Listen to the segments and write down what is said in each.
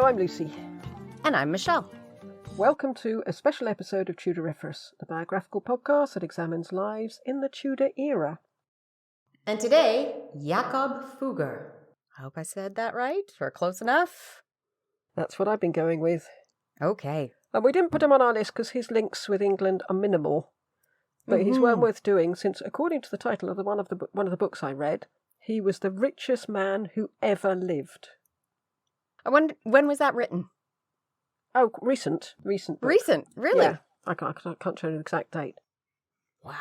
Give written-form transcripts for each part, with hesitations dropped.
I'm Lucy. And I'm Michelle. Welcome to a special episode of Tudoriferous, the biographical podcast that examines lives in the Tudor era. And today, Jakob Fugger. I hope I said that right, or close enough. That's what I've been going with. Okay. And we didn't put him on our list because his links with England are minimal. But he's well worth doing since, according to the title of one of the books I read, he was the richest man who ever lived. When was that written? Oh, recent. Book. Recent? Really? Yeah. I can't tell you the exact date. Wow.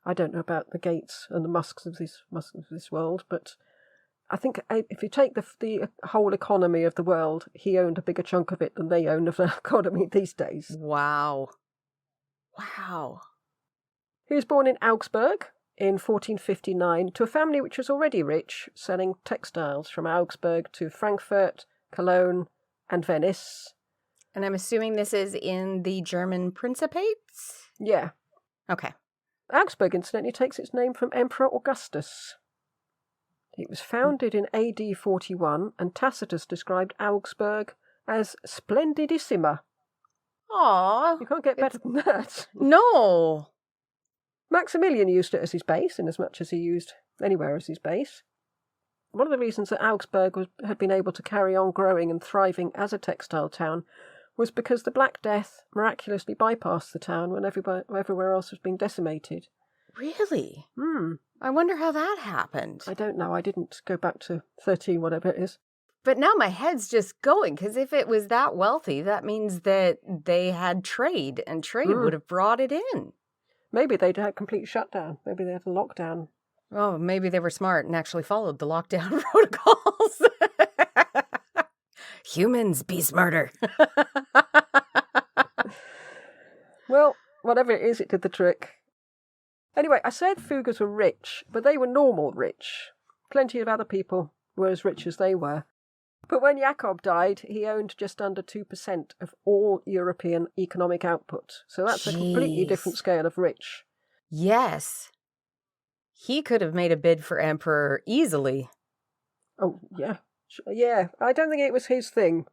I don't know about the Gates and the Musks of this world, but I think if you take the whole economy of the world, he owned a bigger chunk of it than they own of the economy these days. Wow. He was born in Augsburg in 1459 to a family which was already rich, selling textiles from Augsburg to Frankfurt, Cologne, and Venice. And I'm assuming this is in the German Principates? Yeah. Okay. Augsburg, incidentally, takes its name from Emperor Augustus. It was founded in AD 41, and Tacitus described Augsburg as splendidissima. Aww. You can't get better than that. No. Maximilian used it as his base, in as much as he used anywhere as his base. One of the reasons that Augsburg had been able to carry on growing and thriving as a textile town was because the Black Death miraculously bypassed the town when everywhere else was being decimated. Really? I wonder how that happened. I don't know. I didn't go back to 13, whatever it is. But now my head's just going, because if it was that wealthy, that means that they had trade, and trade would have brought it in. Maybe they'd had complete shutdown. Maybe they had a lockdown. Oh, maybe they were smart and actually followed the lockdown protocols. Humans, be smarter. Well, whatever it is, it did the trick. Anyway, I said Fuggers were rich, but they were normal rich. Plenty of other people were as rich as they were. But when Jakob died, he owned just under 2% of all European economic output. So that's a completely different scale of rich. Yes. He could have made a bid for emperor easily. Oh, yeah. Yeah, I don't think it was his thing.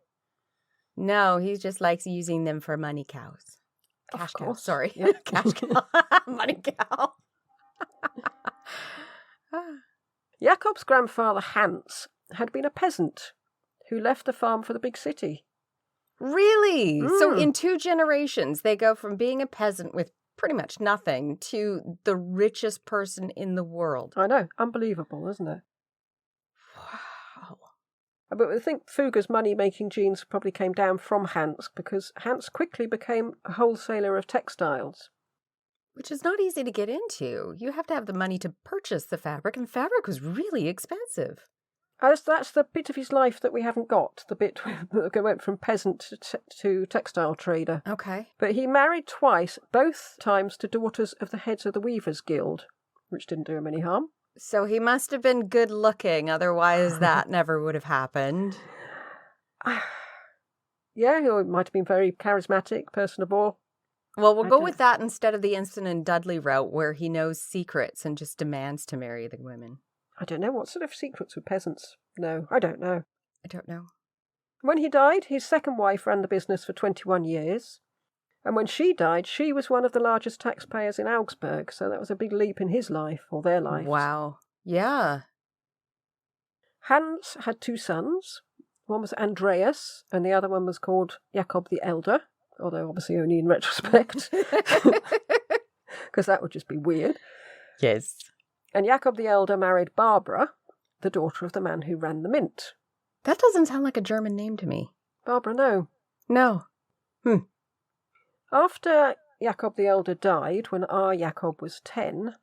No, he just likes using them for money cows. Cash cow, sorry. Yeah. Cash cow. Money cow. Jakob's grandfather, Hans, had been a peasant who left the farm for the big city. Really? So in 2 generations, they go from being a peasant with pretty much nothing to the richest person in the world. I know. Unbelievable, isn't it? Wow. But I think Fugger's money-making genes probably came down from Hans, because Hans quickly became a wholesaler of textiles. Which is not easy to get into. You have to have the money to purchase the fabric, and fabric was really expensive. That's the bit of his life that we haven't got, the bit that went from peasant to textile trader. Okay. But he married twice, both times to daughters of the heads of the Weavers' Guild, which didn't do him any harm. So he must have been good looking, otherwise that never would have happened. Yeah, he might have been very charismatic, personable. Well, we'll go with that instead of the Inston and Dudley route where he knows secrets and just demands to marry the women. I don't know. What sort of secrets with peasants? No, I don't know. When he died, his second wife ran the business for 21 years. And when she died, she was one of the largest taxpayers in Augsburg. So that was a big leap in his life, or their life. Wow. Yeah. Hans had 2 sons. One was Andreas, and the other one was called Jakob the Elder, although obviously only in retrospect, because that would just be weird. Yes. And Jakob the Elder married Barbara, the daughter of the man who ran the mint. That doesn't sound like a German name to me. Barbara, no. No. After Jakob the Elder died, when our Jakob was 10,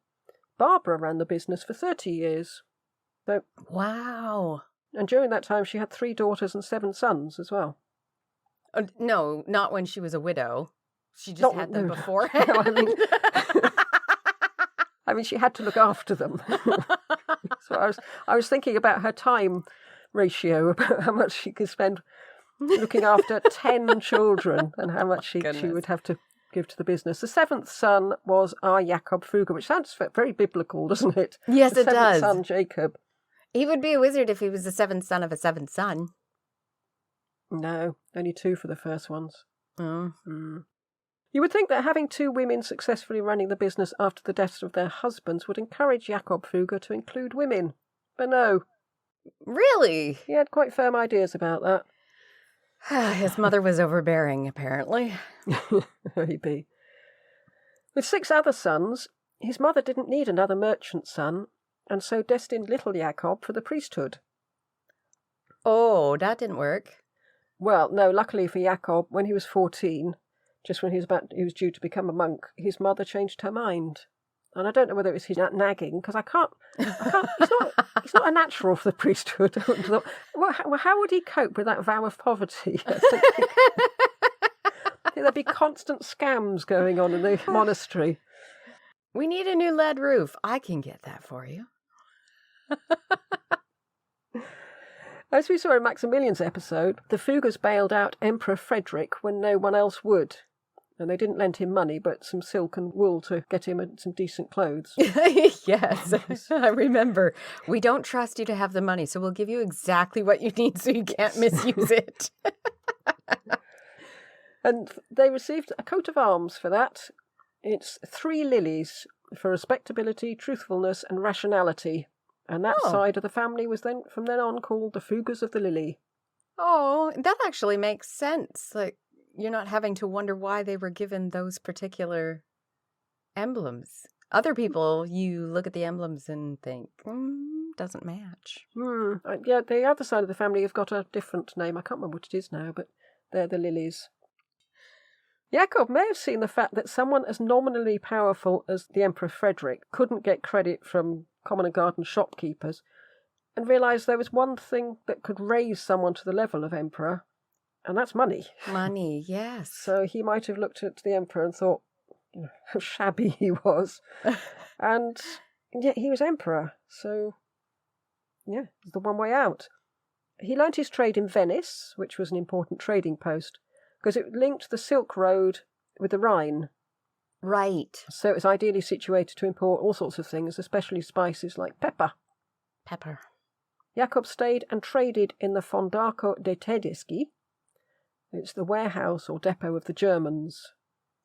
Barbara ran the business for 30 years. So, wow. And during that time, she had 3 daughters and 7 sons as well. No, not when she was a widow. She just had them beforehand. No, I mean, she had to look after them. So I was thinking about her time ratio, about how much she could spend looking after 10 children and how much she would have to give to the business. The 7th son was our Jakob Fugger, which sounds very biblical, doesn't it? Yes, it does. The 7th son, Jacob. He would be a wizard if he was the 7th son of a 7th son. No, only 2 for the first ones. Oh. You would think that having 2 women successfully running the business after the deaths of their husbands would encourage Jakob Fugger to include women. But no. Really? He had quite firm ideas about that. His mother was overbearing, apparently. Maybe. With 6 other sons, his mother didn't need another merchant son, and so destined little Jakob for the priesthood. Oh, that didn't work. Well, no, luckily for Jakob, when he was 14, just when he was due to become a monk, his mother changed her mind. And I don't know whether it was his nagging, because he's not a natural for the priesthood. How would he cope with that vow of poverty? I think there'd be constant scams going on in the monastery. We need a new lead roof. I can get that for you. As we saw in Maximilian's episode, the Fuggers bailed out Emperor Frederick when no one else would. And they didn't lend him money, but some silk and wool to get him some decent clothes. Yes, I remember. We don't trust you to have the money, so we'll give you exactly what you need so you can't misuse it. And they received a coat of arms for that. It's 3 lilies for respectability, truthfulness and rationality. And that side of the family was then, from then on, called the Fuggers of the Lily. Oh, that actually makes sense. Like, you're not having to wonder why they were given those particular emblems. Other people, you look at the emblems and think, doesn't match. Yeah, the other side of the family have got a different name. I can't remember what it is now, but they're the lilies. Jakob may have seen the fact that someone as nominally powerful as the Emperor Frederick couldn't get credit from common and garden shopkeepers, and realised there was one thing that could raise someone to the level of emperor, and that's money. Money, yes. So he might have looked at the emperor and thought, how shabby he was. And yet he was emperor, so yeah, it's the one way out. He learnt his trade in Venice, which was an important trading post, because it linked the Silk Road with the Rhine. Right. So it was ideally situated to import all sorts of things, especially spices like pepper. Pepper. Jakob stayed and traded in the Fondaco dei Tedeschi. It's the warehouse or depot of the Germans.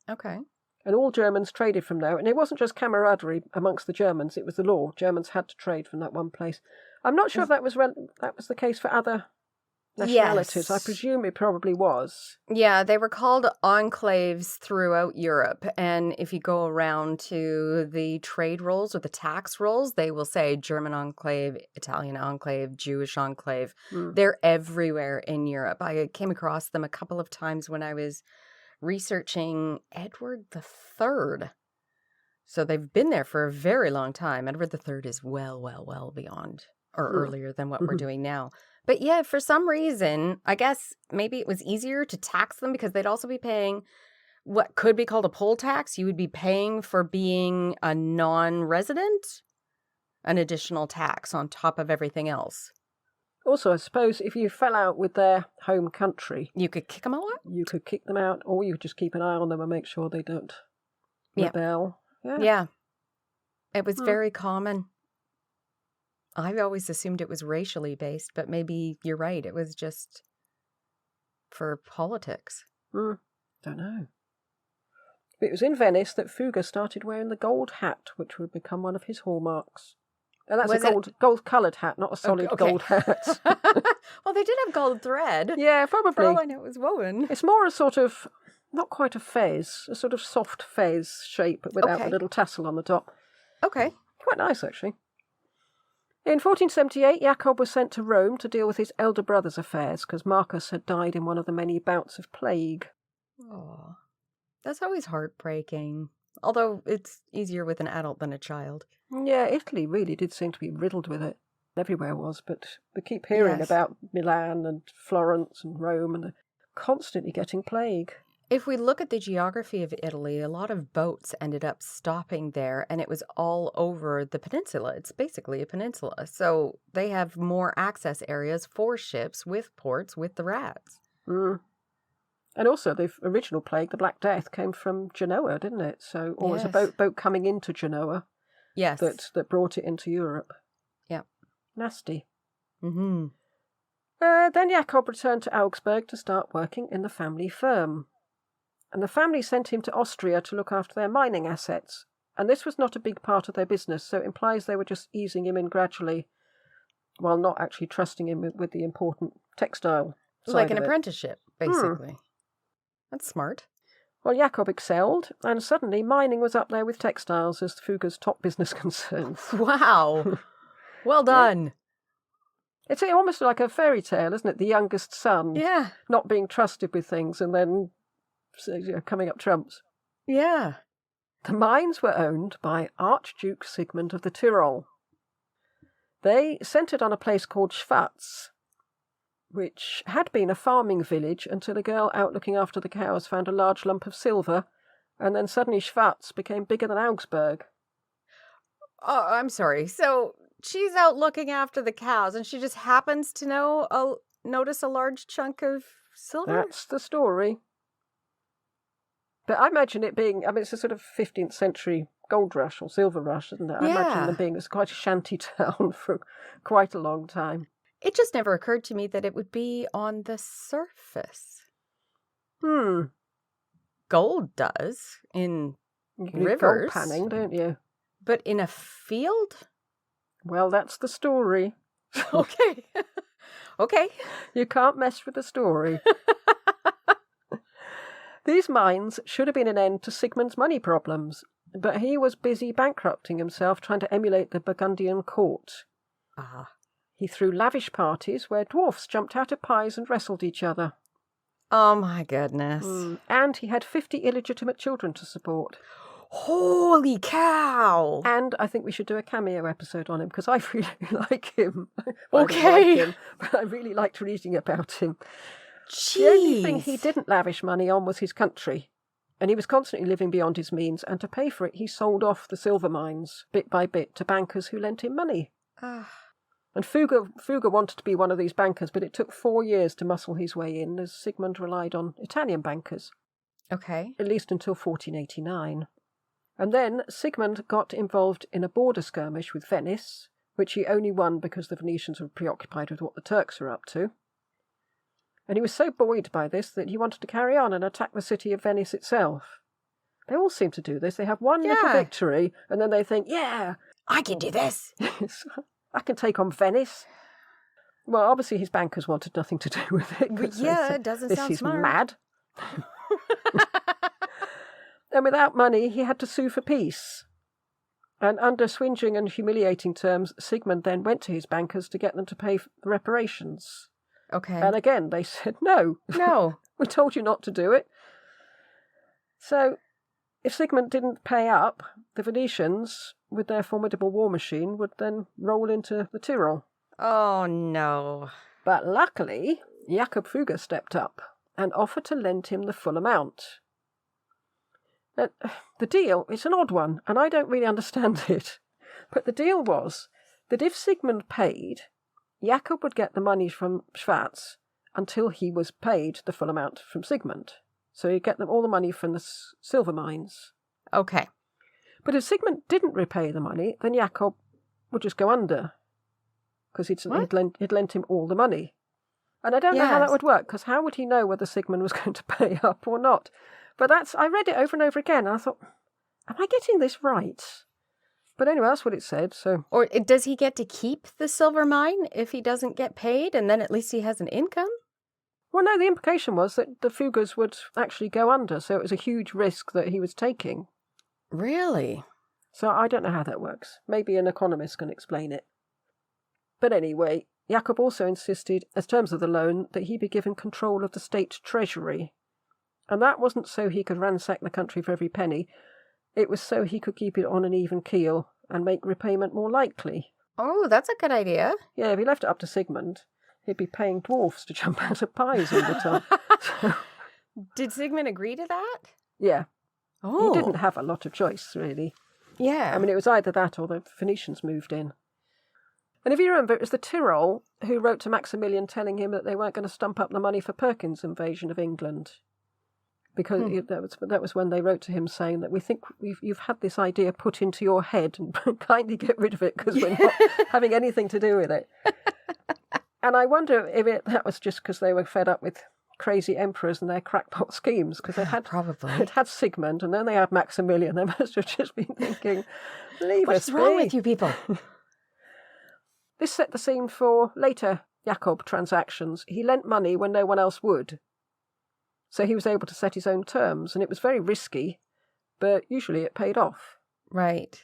Okay. And all Germans traded from there. And it wasn't just camaraderie amongst the Germans, it was the law. Germans had to trade from that one place. I'm not sure if that was the case for other nationalities. Yes. I presume it probably was. Yeah, they were called enclaves throughout Europe. And if you go around to the trade rolls or the tax rolls, they will say German enclave, Italian enclave, Jewish enclave. They're everywhere in Europe. I came across them a couple of times when I was researching Edward III. So they've been there for a very long time. Edward III is well beyond or earlier than what we're doing now. But yeah, for some reason, I guess maybe it was easier to tax them because they'd also be paying what could be called a poll tax. You would be paying for being a non-resident, an additional tax on top of everything else. Also, I suppose if you fell out with their home country, you could kick them out? You could kick them out, or you could just keep an eye on them and make sure they don't rebel. Yeah. It was very common. I've always assumed it was racially based, but maybe you're right. It was just for politics. Don't know. It was in Venice that Fugger started wearing the gold hat, which would become one of his hallmarks. And that's a gold-coloured hat, not a solid gold hat. Well, they did have gold thread. Yeah, probably. For all I know, it was woven. It's more a sort of, not quite a fez, a sort of soft fez shape, but without a little tassel on the top. Okay. Quite nice, actually. In 1478, Jakob was sent to Rome to deal with his elder brother's affairs, because Marcus had died in one of the many bouts of plague. Oh, that's always heartbreaking. Although it's easier with an adult than a child. Yeah, Italy really did seem to be riddled with it. Everywhere was, but we keep hearing about Milan and Florence and Rome, and they're constantly getting plague. If we look at the geography of Italy, a lot of boats ended up stopping there, and it was all over the peninsula. It's basically a peninsula. So they have more access areas for ships with ports with the rats. And also the original plague, the Black Death, came from Genoa, didn't it? So always a boat coming into Genoa. Yes. That brought it into Europe. Yeah. Nasty. Mm-hmm. Then Jakob returned to Augsburg to start working in the family firm. And the family sent him to Austria to look after their mining assets. And this was not a big part of their business, so it implies they were just easing him in gradually, while not actually trusting him with the important textile side Like an of it. apprenticeship, basically. That's smart. Well, Jakob excelled, and suddenly mining was up there with textiles as Fugger's top business concern. Wow. Well done. It's almost like a fairy tale, isn't it? The youngest son Yeah. not being trusted with things and then coming up trumps. Yeah. The mines were owned by Archduke Sigmund of the Tyrol. They centred on a place called Schwarz, which had been a farming village until a girl out looking after the cows found a large lump of silver, and then suddenly Schwarz became bigger than Augsburg. Oh, I'm sorry. So she's out looking after the cows, and she just happens to notice a large chunk of silver? That's the story. But I imagine it being, it's a sort of 15th century gold rush or silver rush, isn't it? I imagine them being quite a shanty town for quite a long time. It just never occurred to me that it would be on the surface. Gold does in rivers. Gold panning, don't you? But in a field? Well, that's the story. Okay. Okay. You can't mess with the story. These mines should have been an end to Sigmund's money problems, but he was busy bankrupting himself trying to emulate the Burgundian court. He threw lavish parties where dwarfs jumped out of pies and wrestled each other. Oh my goodness. And he had 50 illegitimate children to support. Holy cow! And I think we should do a cameo episode on him, because I really like him. Okay. But I really liked reading about him. Jeez. The only thing he didn't lavish money on was his country, and he was constantly living beyond his means, and to pay for it he sold off the silver mines, bit by bit, to bankers who lent him money. And Fugger wanted to be one of these bankers, but it took 4 years to muscle his way in, as Sigmund relied on Italian bankers. Okay. At least until 1489. And then Sigmund got involved in a border skirmish with Venice, which he only won because the Venetians were preoccupied with what the Turks were up to. And he was so buoyed by this that he wanted to carry on and attack the city of Venice itself. They all seem to do this. They have one little victory, and then they think, yeah, I can do this. I can take on Venice. Well, obviously his bankers wanted nothing to do with it. Yeah, it doesn't sound smart. Mad. And without money, he had to sue for peace. And under swingeing and humiliating terms, Sigmund then went to his bankers to get them to pay reparations. Okay. And again, they said, no. No. We told you not to do it. So, if Sigmund didn't pay up, the Venetians, with their formidable war machine, would then roll into the Tyrol. Oh, no. But luckily, Jakob Fugger stepped up and offered to lend him the full amount. Now, the deal, it's an odd one, and I don't really understand it. But the deal was that if Sigmund paid, Jakob would get the money from Schwarz until he was paid the full amount from Sigmund. So he'd get them all the money from the silver mines. Okay. But if Sigmund didn't repay the money, then Jakob would just go under, because he'd lent him all the money. And I don't know how that would work, because how would he know whether Sigmund was going to pay up or not? But I read it over and over again, and I thought, am I getting this right? But anyway, that's what it said, so... Or does he get to keep the silver mine if he doesn't get paid, and then at least he has an income? Well, no, the implication was that the Fuggers would actually go under, so it was a huge risk that he was taking. Really? So I don't know how that works. Maybe an economist can explain it. But anyway, Jakob also insisted, as terms of the loan, that he be given control of the state treasury. And that wasn't so he could ransack the country for every penny. It was so he could keep it on an even keel and make repayment more likely. Oh, that's a good idea. Yeah, if he left it up to Sigmund, he'd be paying dwarfs to jump out of pies all the time. So, did Sigmund agree to that? Yeah. Oh. He didn't have a lot of choice, really. Yeah. I mean, it was either that or the Phoenicians moved in. And if you remember, it was the Tyrol who wrote to Maximilian telling him that they weren't going to stump up the money for Perkin's invasion of England. Because that was when they wrote to him saying that we think you've had this idea put into your head and kindly get rid of it because we're not having anything to do with it. And I wonder if that was just because they were fed up with crazy emperors and their crackpot schemes, because Probably. they'd had Sigmund and then they had Maximilian. They must have just been thinking, leave us What's be. wrong with you people? This set the scene for later Jakob transactions. He lent money when no one else would. So he was able to set his own terms, and it was very risky, but usually it paid off. Right.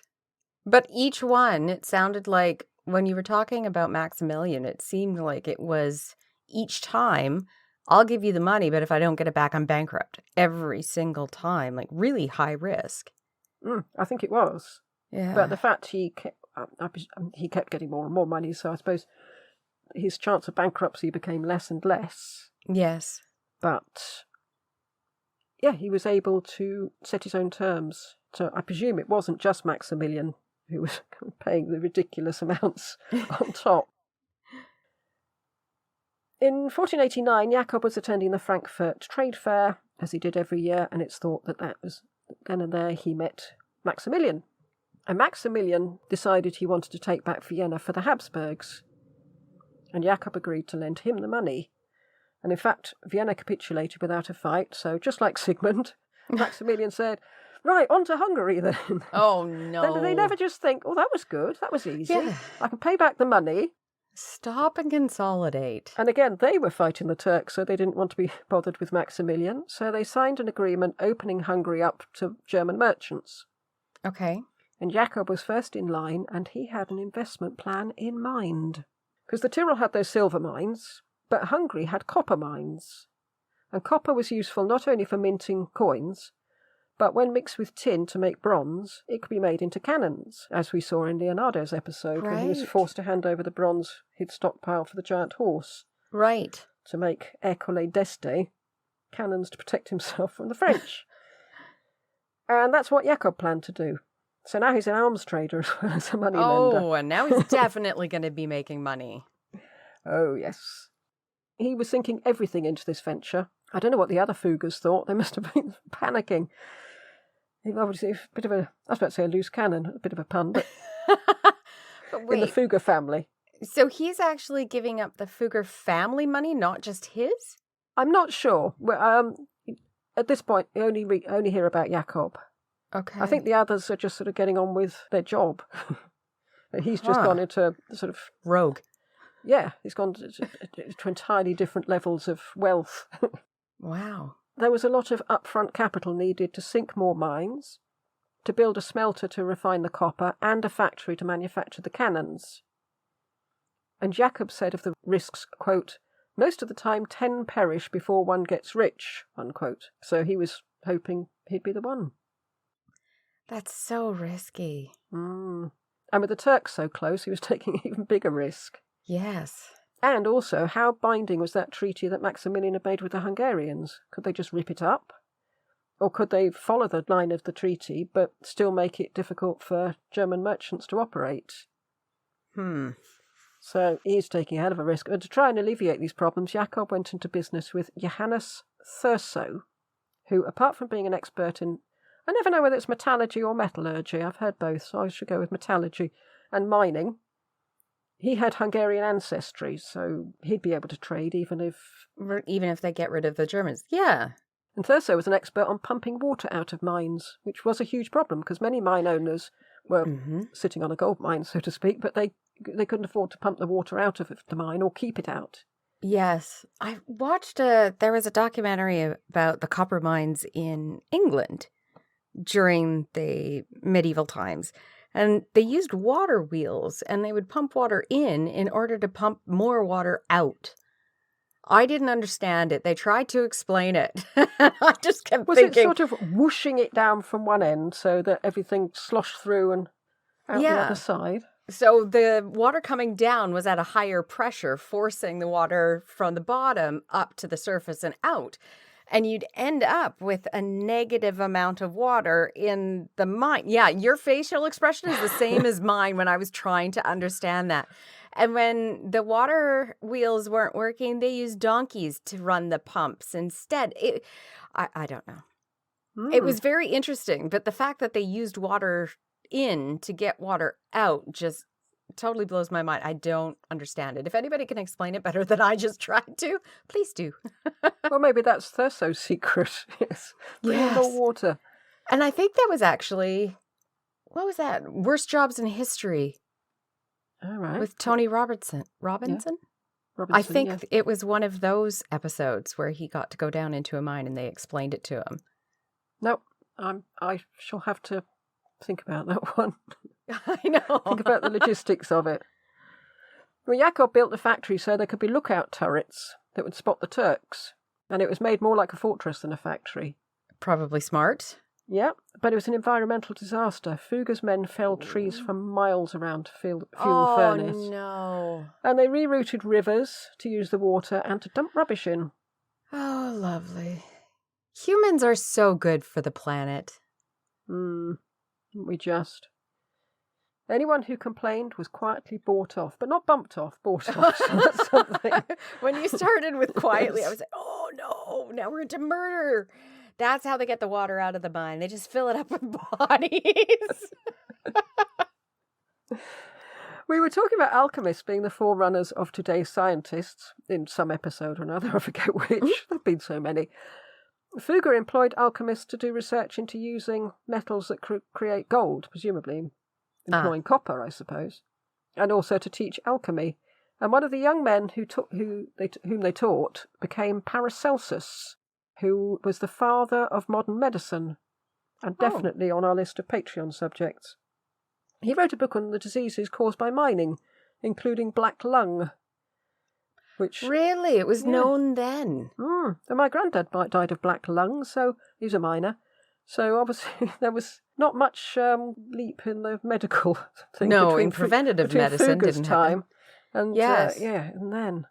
But each one, it sounded like, when you were talking about Maximilian, it seemed like it was each time, I'll give you the money, but if I don't get it back, I'm bankrupt. Every single time, like really high risk. I think it was. Yeah. But the fact he kept getting more and more money, so I suppose his chance of bankruptcy became less and less. Yes. But yeah, he was able to set his own terms. So I presume it wasn't just Maximilian who was paying the ridiculous amounts on top. In 1489, Jakob was attending the Frankfurt Trade Fair, as he did every year, and it's thought that was then and there he met Maximilian. And Maximilian decided he wanted to take back Vienna for the Habsburgs, and Jakob agreed to lend him the money. And in fact, Vienna capitulated without a fight, so just like Sigmund, Maximilian said, right, on to Hungary then. Oh, no. Then they never just think, oh, that was good, that was easy. Yeah. I can pay back the money. Stop and consolidate. And again, they were fighting the Turks, so they didn't want to be bothered with Maximilian. So they signed an agreement opening Hungary up to German merchants. Okay. And Jakob was first in line, and he had an investment plan in mind. Because the Tyrol had those silver mines, but Hungary had copper mines. And copper was useful not only for minting coins, but when mixed with tin to make bronze, it could be made into cannons, as we saw in Leonardo's episode, when he was forced to hand over the bronze he'd stockpiled for the giant horse. Right. To make école d'este, cannons to protect himself from the French. And that's what Jakob planned to do. So now he's an arms trader as well as a money lender. Oh, and now he's definitely going to be making money. Oh, yes. He was sinking everything into this venture. I don't know what the other Fuggers thought. They must have been panicking. He obviously a bit of a, I was about to say a loose cannon, a bit of a pun, but, But wait, in the Fugger family. so he's actually giving up the Fugger family money, not just his? I'm not sure. At this point, you only hear about Jakob. Okay. I think the others are just sort of getting on with their job. But he's just gone into sort of... rogue. Yeah, he's gone to entirely different levels of wealth. Wow. There was a lot of upfront capital needed to sink more mines, to build a smelter to refine the copper, and a factory to manufacture the cannons. And Jakob said of the risks, quote, most of the time 10 perish before one gets rich, unquote. So he was hoping he'd be the one. That's so risky. And with the Turks so close, he was taking an even bigger risk. Yes. And also, how binding was that treaty that Maximilian had made with the Hungarians? Could they just rip it up? Or could they follow the line of the treaty, but still make it difficult for German merchants to operate? So he's taking a hell of a risk. And to try and alleviate these problems, Jakob went into business with Johannes Thurso, who, apart from being an expert in, I never know whether it's metallurgy or metallurgy, I've heard both, so I should go with metallurgy, and mining. He had Hungarian ancestry, so he'd be able to trade even if they get rid of the Germans. Yeah. And Thurso was an expert on pumping water out of mines, which was a huge problem because many mine owners were sitting on a gold mine, so to speak, but they couldn't afford to pump the water out of the mine or keep it out. Yes. I watched there was a documentary about the copper mines in England during the medieval times. And they used water wheels, and they would pump water in order to pump more water out. I didn't understand it. They tried to explain it. I just kept thinking... Was it sort of whooshing it down from one end so that everything sloshed through and out the other side? So the water coming down was at a higher pressure, forcing the water from the bottom up to the surface and out. And you'd end up with a negative amount of water in the mine. Yeah, your facial expression is the same as mine when I was trying to understand that. And when the water wheels weren't working, they used donkeys to run the pumps instead. I don't know. It was very interesting, but the fact that they used water in to get water out just totally blows my mind. I don't understand it. If anybody can explain it better than I just tried to, please do. Well, maybe that's Thurso's secret. Yes. Bring in more Yes. water. And I think that was actually, what was that? Worst Jobs in History All right. with Tony Robinson. Robinson, I think yeah. it was one of those episodes where he got to go down into a mine and they explained it to him. No, I shall have to think about that one. I know. Think about the logistics of it. Well, Jakob built the factory so there could be lookout turrets that would spot the Turks, and it was made more like a fortress than a factory. Probably smart. Yeah, but it was an environmental disaster. Fugger's men felled trees for miles around to fuel the furnace. Oh, no. And they rerouted rivers to use the water and to dump rubbish in. Oh, lovely. Humans are so good for the planet. We just. Anyone who complained was quietly bought off, but not bumped off, bought off. So that's something. When you started with quietly, I was like, oh, no, now we're into murder. That's how they get the water out of the mine. They just fill it up with bodies. We were talking about alchemists being the forerunners of today's scientists in some episode or another. I forget which. There have been so many. Fugger employed alchemists to do research into using metals that create gold, presumably employing copper, I suppose, and also to teach alchemy. And one of the young men whom they taught became Paracelsus, who was the father of modern medicine, and definitely on our list of Patreon subjects. He wrote a book on the diseases caused by mining, including black lung. Which Really? It was known then? And my granddad died of black lung, so he was a miner. So obviously there was not much leap in the medical thing. No, in preventative medicine Fugger's didn't time. happen. And yes. And then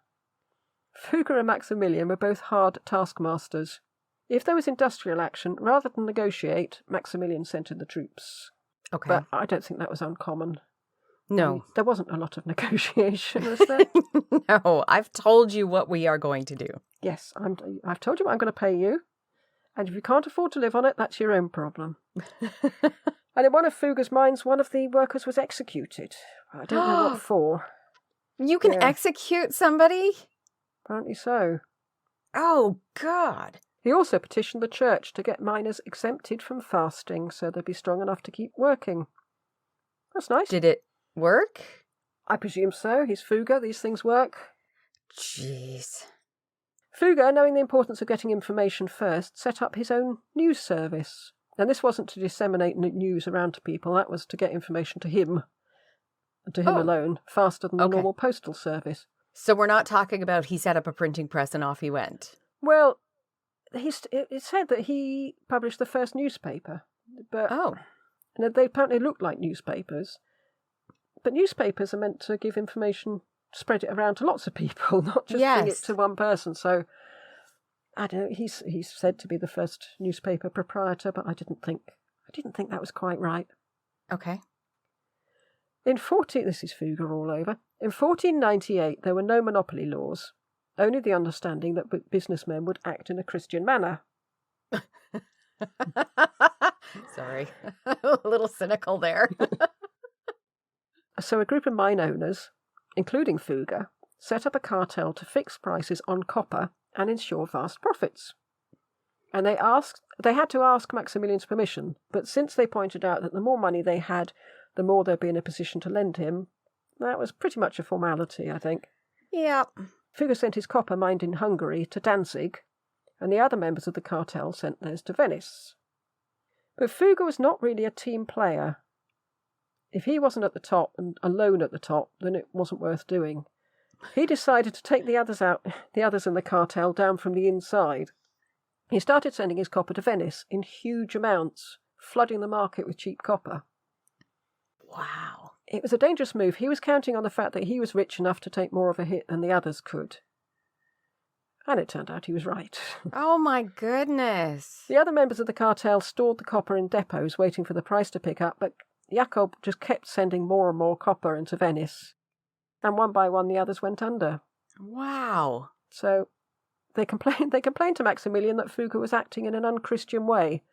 Fugger and Maximilian were both hard taskmasters. If there was industrial action, rather than negotiate, Maximilian sent in the troops. Okay. But I don't think that was uncommon. No. There wasn't a lot of negotiation, was there? No, I've told you what we are going to do. Yes, I've told you what I'm going to pay you. And if you can't afford to live on it, that's your own problem. And in one of Fugger's mines, one of the workers was executed. I don't know what for. You can execute somebody? Apparently so. Oh, God. He also petitioned the church to get miners exempted from fasting so they'd be strong enough to keep working. That's nice. Did it work? I presume so. He's Fugger. These things work. Jeez. Fugger, knowing the importance of getting information first, set up his own news service. And this wasn't to disseminate news around to people. That was to get information to him, and to him alone, faster than the normal postal service. So we're not talking about he set up a printing press and off he went. Well, it said that he published the first newspaper. But and they apparently looked like newspapers. But newspapers are meant to give information, spread it around to lots of people, not just bring it to one person. So, I don't know, he's said to be the first newspaper proprietor, but I didn't think that was quite right. Okay. This is Fugger all over. In 1498, there were no monopoly laws, only the understanding that businessmen would act in a Christian manner. Sorry. A little cynical there. So a group of mine owners, including Fugger, set up a cartel to fix prices on copper and ensure vast profits. And they had to ask Maximilian's permission, but since they pointed out that the more money they had, the more they'd be in a position to lend him, that was pretty much a formality, I think. Yeah. Fugger sent his copper mined in Hungary to Danzig, and the other members of the cartel sent theirs to Venice. But Fugger was not really a team player. If he wasn't at the top and alone at the top, then it wasn't worth doing. He decided to take the others in the cartel down from the inside. He started sending his copper to Venice in huge amounts, flooding the market with cheap copper. Wow. It was a dangerous move. He was counting on the fact that he was rich enough to take more of a hit than the others could. And it turned out he was right. Oh, my goodness. The other members of the cartel stored the copper in depots waiting for the price to pick up, but Jakob just kept sending more and more copper into Venice. And one by one the others went under. Wow. So they complained to Maximilian that Fugger was acting in an unchristian way.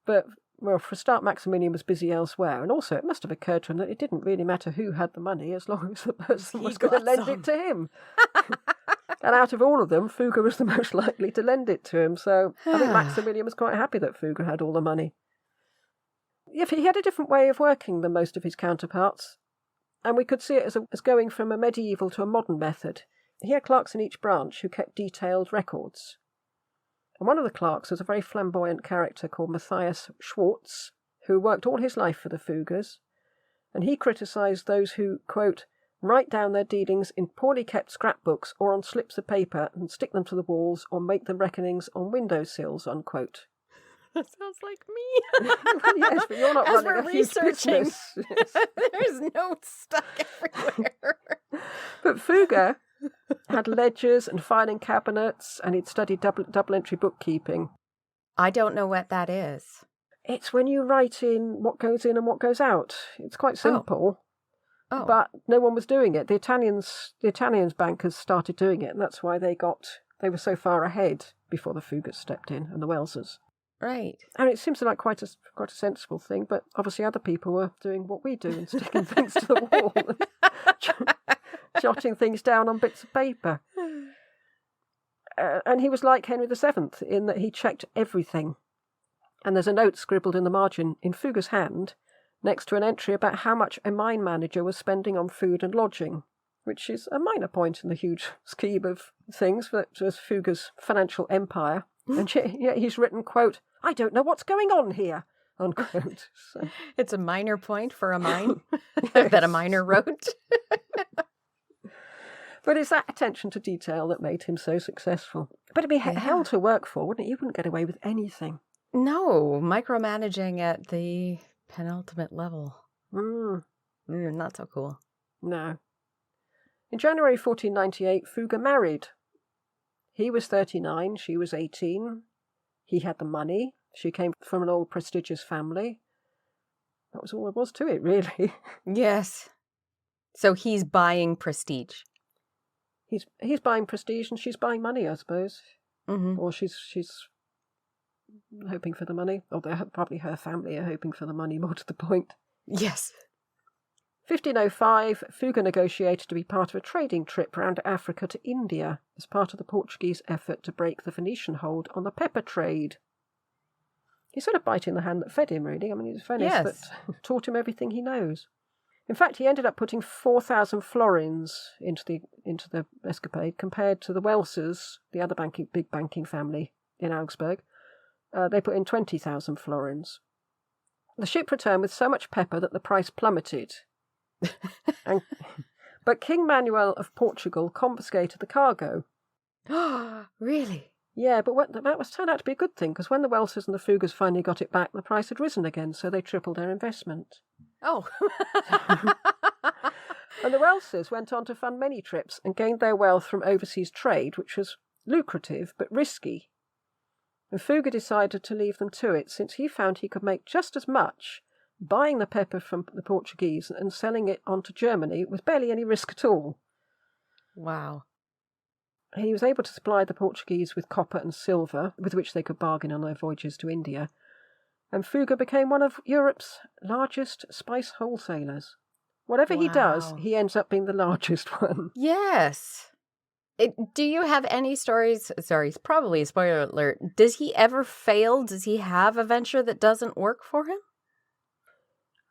But Well, for a start, Maximilian was busy elsewhere, and also it must have occurred to him that it didn't really matter who had the money as long as the person was going to lend it to him. And out of all of them, Fugger was the most likely to lend it to him, so I think Maximilian was quite happy that Fugger had all the money. Yeah, he had a different way of working than most of his counterparts, and we could see it as going from a medieval to a modern method. He had clerks in each branch who kept detailed records. And one of the clerks was a very flamboyant character called Matthias Schwartz, who worked all his life for the Fuggers, and he criticised those who, quote, write down their dealings in poorly kept scrapbooks or on slips of paper and stick them to the walls or make the reckonings on windowsills, unquote. That sounds like me. Yes, but you're not As running we're a huge researching, business. Yes. there's notes stuck everywhere. But Fugger had ledgers and filing cabinets, and he'd studied double entry bookkeeping. I don't know what that is. It's when you write in what goes in and what goes out. It's quite simple. Oh. But no one was doing it. The Italians bankers started doing it, and that's why they were so far ahead before the Fuggers stepped in and the Welsers. Right. And it seems like quite a sensible thing, but obviously other people were doing what we do and sticking things to the wall and jotting things down on bits of paper. And he was like Henry VII in that he checked everything. And there's a note scribbled in the margin in Fugger's hand next to an entry about how much a mine manager was spending on food and lodging, which is a minor point in the huge scheme of things for Fugger's financial empire. And yet he's written, quote, I don't know what's going on here, unquote. So. It's a minor point for a mine that a miner wrote. But it's that attention to detail that made him so successful. But it'd be hell to work for, wouldn't it? You wouldn't get away with anything. No, micromanaging at the penultimate level. Not so cool. No. In January 1498, Fugger married. He was 39, she was 18. He had the money. She came from an old prestigious family. That was all there was to it, really. Yes. So he's buying prestige. He's buying prestige and she's buying money, I suppose. Mm-hmm. Or she's hoping for the money. Or probably her family are hoping for the money, more to the point. Yes. 1505, Fugger negotiated to be part of a trading trip round Africa to India as part of the Portuguese effort to break the Venetian hold on the pepper trade. He sort of biting the hand that fed him, really. I mean, it's Venice that taught him everything he knows. In fact, he ended up putting 4,000 florins into the escapade, compared to the Welsers, the other big banking family in Augsburg. They put in 20,000 florins. The ship returned with so much pepper that the price plummeted. But King Manuel of Portugal confiscated the cargo. Really? Yeah, but that was turned out to be a good thing, because when the Welsers and the Fuggers finally got it back, the price had risen again, so they tripled their investment. Oh. And the Welsers went on to fund many trips and gained their wealth from overseas trade, which was lucrative but risky. And Fugger decided to leave them to it, since he found he could make just as much buying the pepper from the Portuguese and selling it on to Germany with barely any risk at all. Wow. He was able to supply the Portuguese with copper and silver, with which they could bargain on their voyages to India, and Fugger became one of Europe's largest spice wholesalers. Whatever he does, he ends up being the largest one. Yes. Do you have any stories? Sorry, it's probably a spoiler alert. Does he ever fail? Does he have a venture that doesn't work for him?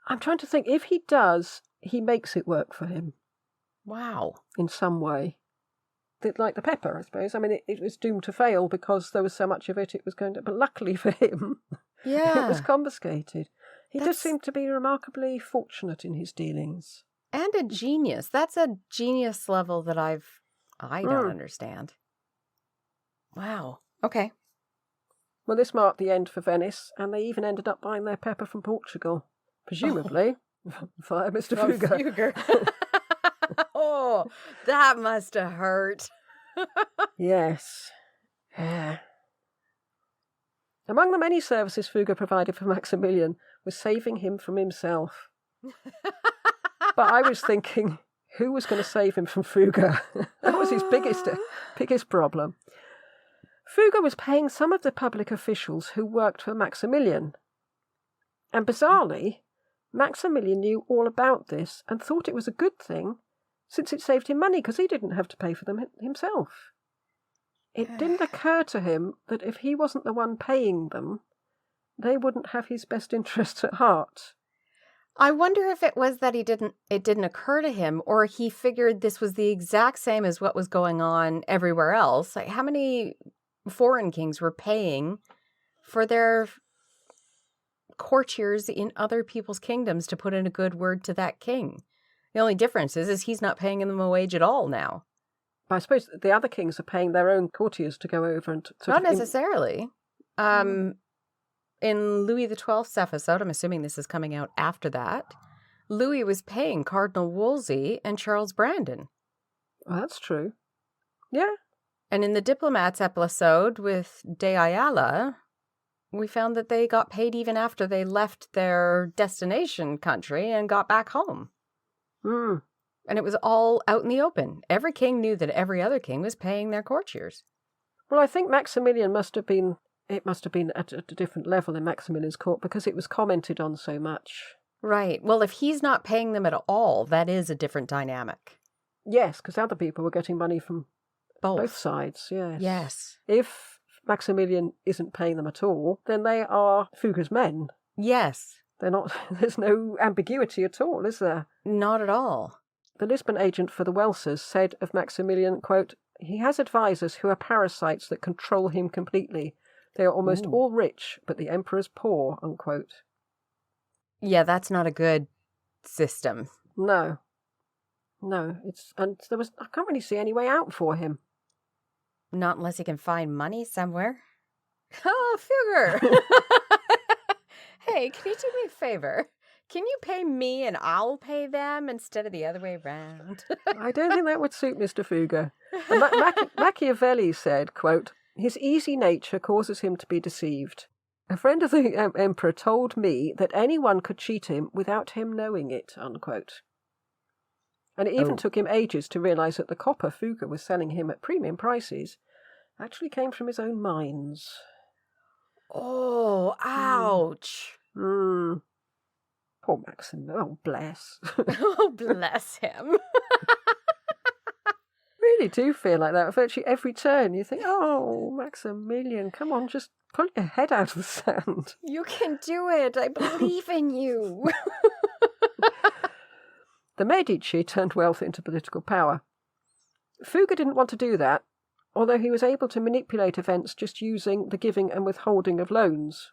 I'm trying to think. If he does, he makes it work for him. Wow. In some way. Like the pepper, I suppose. I mean, it was doomed to fail because there was so much of it was going to... But luckily for him, it was confiscated. He does seem to be remarkably fortunate in his dealings. And a genius. That's a genius level that I don't understand. Wow. Okay. Well, this marked the end for Venice, and they even ended up buying their pepper from Portugal. Presumably, via Mr. Fugger. Oh, that must have hurt. Yes. Yeah. Among the many services Fugger provided for Maximilian was saving him from himself. But I was thinking, who was going to save him from Fugger? That was his biggest problem. Fugger was paying some of the public officials who worked for Maximilian. And bizarrely, Maximilian knew all about this and thought it was a good thing since it saved him money because he didn't have to pay for them himself. It didn't occur to him that if he wasn't the one paying them, they wouldn't have his best interests at heart. I wonder if it was that it didn't occur to him, or he figured this was the exact same as what was going on everywhere else. Like, how many foreign kings were paying for their courtiers in other people's kingdoms to put in a good word to that king? The only difference is he's not paying them a wage at all now. I suppose the other kings are paying their own courtiers to go over and... Not necessarily. In Louis XII's episode, I'm assuming this is coming out after that, Louis was paying Cardinal Wolsey and Charles Brandon. Well, that's true. Yeah. And in the Diplomats episode with De Ayala, we found that they got paid even after they left their destination country and got back home. Hmm. And it was all out in the open. Every king knew that every other king was paying their courtiers. Well, I think Maximilian must have been at a different level in Maximilian's court because it was commented on so much. Right. Well, if he's not paying them at all, that is a different dynamic. Yes, because other people were getting money from both sides, yes. Yes. If Maximilian isn't paying them at all, then they are Fugger's men. Yes. They're not. There's no ambiguity at all, is there? Not at all. The Lisbon agent for the Welsers said of Maximilian, quote, "He has advisors who are parasites that control him completely. They are almost all rich, but the emperor's poor," unquote. Yeah, that's not a good system. No, and I can't really see any way out for him. Not unless he can find money somewhere. Oh, Fugger! Hey, can you do me a favor? Can you pay me and I'll pay them instead of the other way around? I don't think that would suit Mr. Fugger. Machiavelli said, quote, "His easy nature causes him to be deceived. A friend of the emperor told me that anyone could cheat him without him knowing it," unquote. And it even took him ages to realise that the copper Fugger was selling him at premium prices actually came from his own mines. Oh, ouch. Poor Maxim. Oh, bless. Oh, bless him. Really do feel like that. Virtually every turn you think, oh, Maximilian, come on, just pull your head out of the sand. You can do it. I believe in you. The Medici turned wealth into political power. Fugger didn't want to do that, although he was able to manipulate events just using the giving and withholding of loans.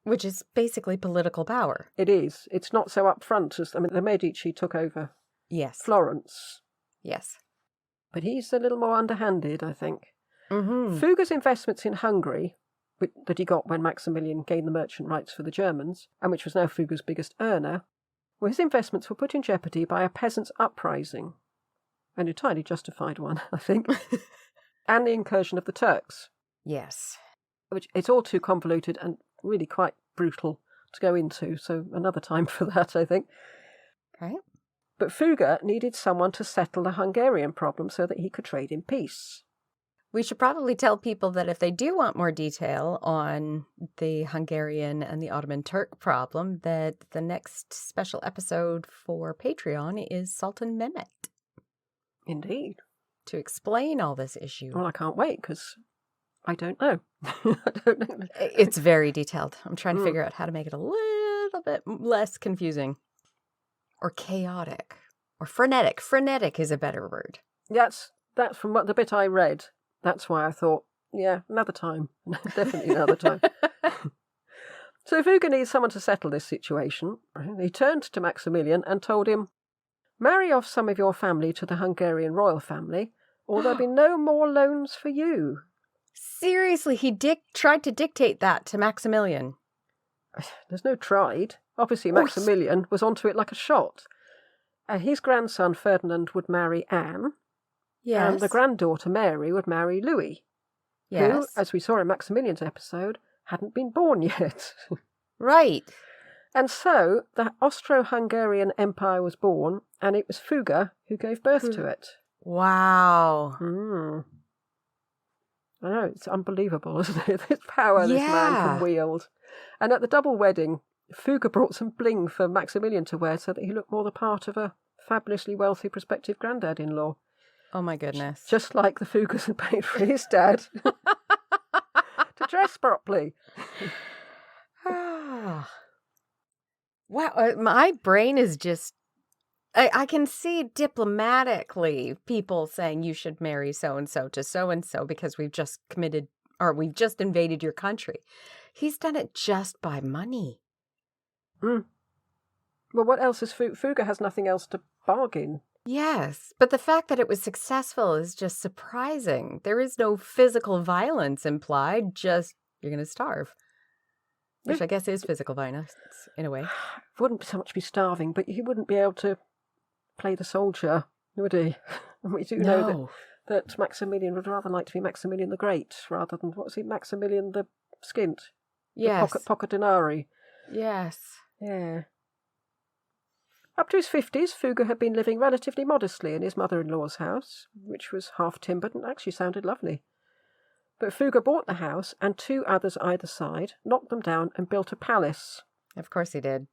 Which is basically political power. It is. It's not so upfront as, the Medici took over Florence. Yes. But he's a little more underhanded, I think. Mm-hmm. Fugger's investments in Hungary, that he got when Maximilian gained the merchant rights for the Germans, and which was now Fugger's biggest earner, his investments were put in jeopardy by a peasants' uprising, an entirely justified one, I think, and the incursion of the Turks. Yes. Which it's all too convoluted and really quite brutal to go into, so another time for that, I think. Okay. But Fugger needed someone to settle the Hungarian problem so that he could trade in peace. We should probably tell people that if they do want more detail on the Hungarian and the Ottoman Turk problem, that the next special episode for Patreon is Sultan Mehmet. Indeed. To explain all this issue. Well, I can't wait, because I don't know. I don't know. It's very detailed. I'm trying to figure out how to make it a little bit less confusing. Or chaotic. Or frenetic. Frenetic is a better word. That's from the bit I read. That's why I thought, yeah, another time. Definitely another time. So Fugger needs someone to settle this situation. He turned to Maximilian and told him, "Marry off some of your family to the Hungarian royal family, or there'll be no more loans for you." Seriously, he tried to dictate that to Maximilian. There's no tried. Obviously, Maximilian was onto it like a shot. His grandson Ferdinand would marry Anne. Yes. And the granddaughter Mary would marry Louis. Yes. Who, as we saw in Maximilian's episode, hadn't been born yet. Right. And so the Austro-Hungarian Empire was born, and it was Fugger who gave birth to it. Wow. I know, it's unbelievable, isn't it? This power this man can wield. And at the double wedding, Fugger brought some bling for Maximilian to wear so that he looked more the part of a fabulously wealthy prospective granddad-in-law. Oh, my goodness. Just like the Fuggers had paid for his dad to dress properly. Wow, my brain is just... I can see diplomatically people saying you should marry so-and-so to so-and-so because we've just invaded your country. He's done it just by money. Mm. Well, what else is Fugger has nothing else to bargain. Yes, but the fact that it was successful is just surprising. There is no physical violence implied, just you're going to starve. Which I guess is physical violence, in a way. Wouldn't so much be starving, but he wouldn't be able to play the soldier, would he? And we do know that Maximilian would rather like to be Maximilian the Great rather than, what was he, Maximilian the Skint? Yes. The pocket denari. Yes. Yeah. Up to his 50s, Fugger had been living relatively modestly in his mother-in-law's house, which was half-timbered and actually sounded lovely. But Fugger bought the house and 2 others either side, knocked them down and built a palace. Of course he did.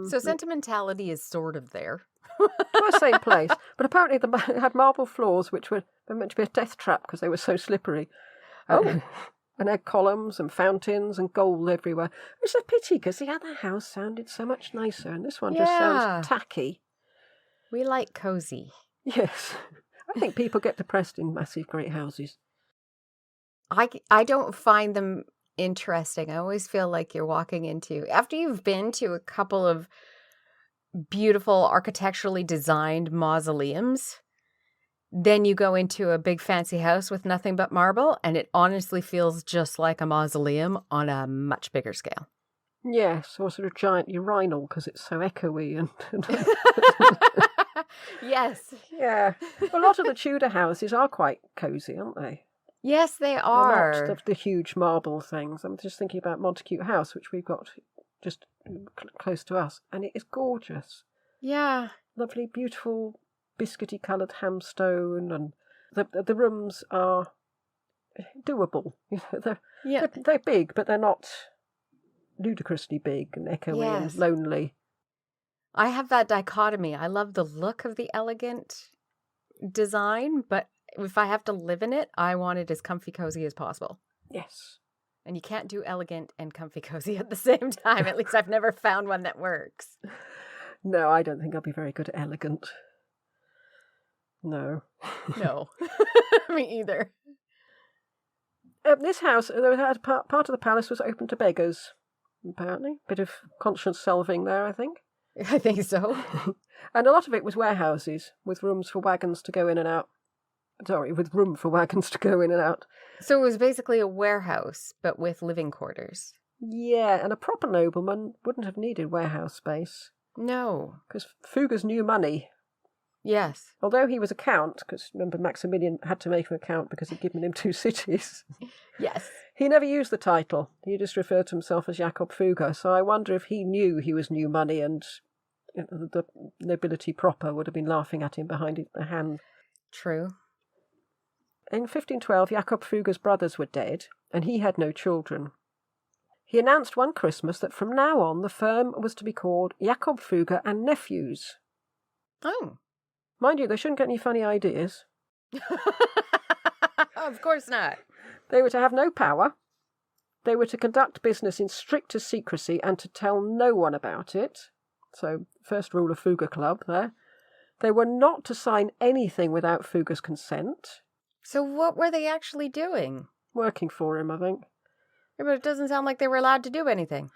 So sentimentality is sort of there. The same place, but apparently it had marble floors which were meant to be a death trap because they were so slippery. And had columns and fountains and gold everywhere. Which is a pity because the other house sounded so much nicer and this one just sounds tacky. We like cozy. Yes. I think people get depressed in massive great houses. I don't find them interesting. I always feel like you're walking into, after you've been to a couple of beautiful architecturally designed mausoleums, then you go into a big fancy house with nothing but marble, and it honestly feels just like a mausoleum on a much bigger scale. Yes, or sort of giant urinal because it's so echoey and Yes. Yeah. A lot of the Tudor houses are quite cosy, aren't they? Yes, they are. They're not the huge marble things. I'm just thinking about Montacute House, which we've got just close to us, and it is gorgeous. Yeah. Lovely, beautiful, biscuity coloured hamstone, and the rooms are doable. They're big, but they're not ludicrously big and echoey and lonely. I have that dichotomy. I love the look of the elegant design, but if I have to live in it, I want it as comfy cozy as possible. Yes. And you can't do elegant and comfy cozy at the same time. At least I've never found one that works. No, I don't think I'll be very good at elegant. No. No. Me either. This house, part of the palace was open to beggars, apparently. Bit of conscience salving there, I think. I think so. And a lot of it was warehouses with rooms for wagons to go in and out. Sorry, with room for wagons to go in and out. So it was basically a warehouse, but with living quarters. Yeah, and a proper nobleman wouldn't have needed warehouse space. No. Because Fugger's new money. Yes. Although he was a count, because remember Maximilian had to make him a count because he'd given him 2 cities. Yes. He never used the title. He just referred to himself as Jakob Fugger. So I wonder if he knew he was new money and the nobility proper would have been laughing at him behind the hand. True. In 1512, Jakob Fugger's brothers were dead, and he had no children. He announced one Christmas that from now on the firm was to be called Jakob Fugger and Nephews. Oh. Mind you, they shouldn't get any funny ideas. Of course not. They were to have no power. They were to conduct business in strictest secrecy and to tell no one about it. So, first rule of Fugger Club there. They were not to sign anything without Fugger's consent. So what were they actually doing? Working for him, I think. Yeah, but it doesn't sound like they were allowed to do anything.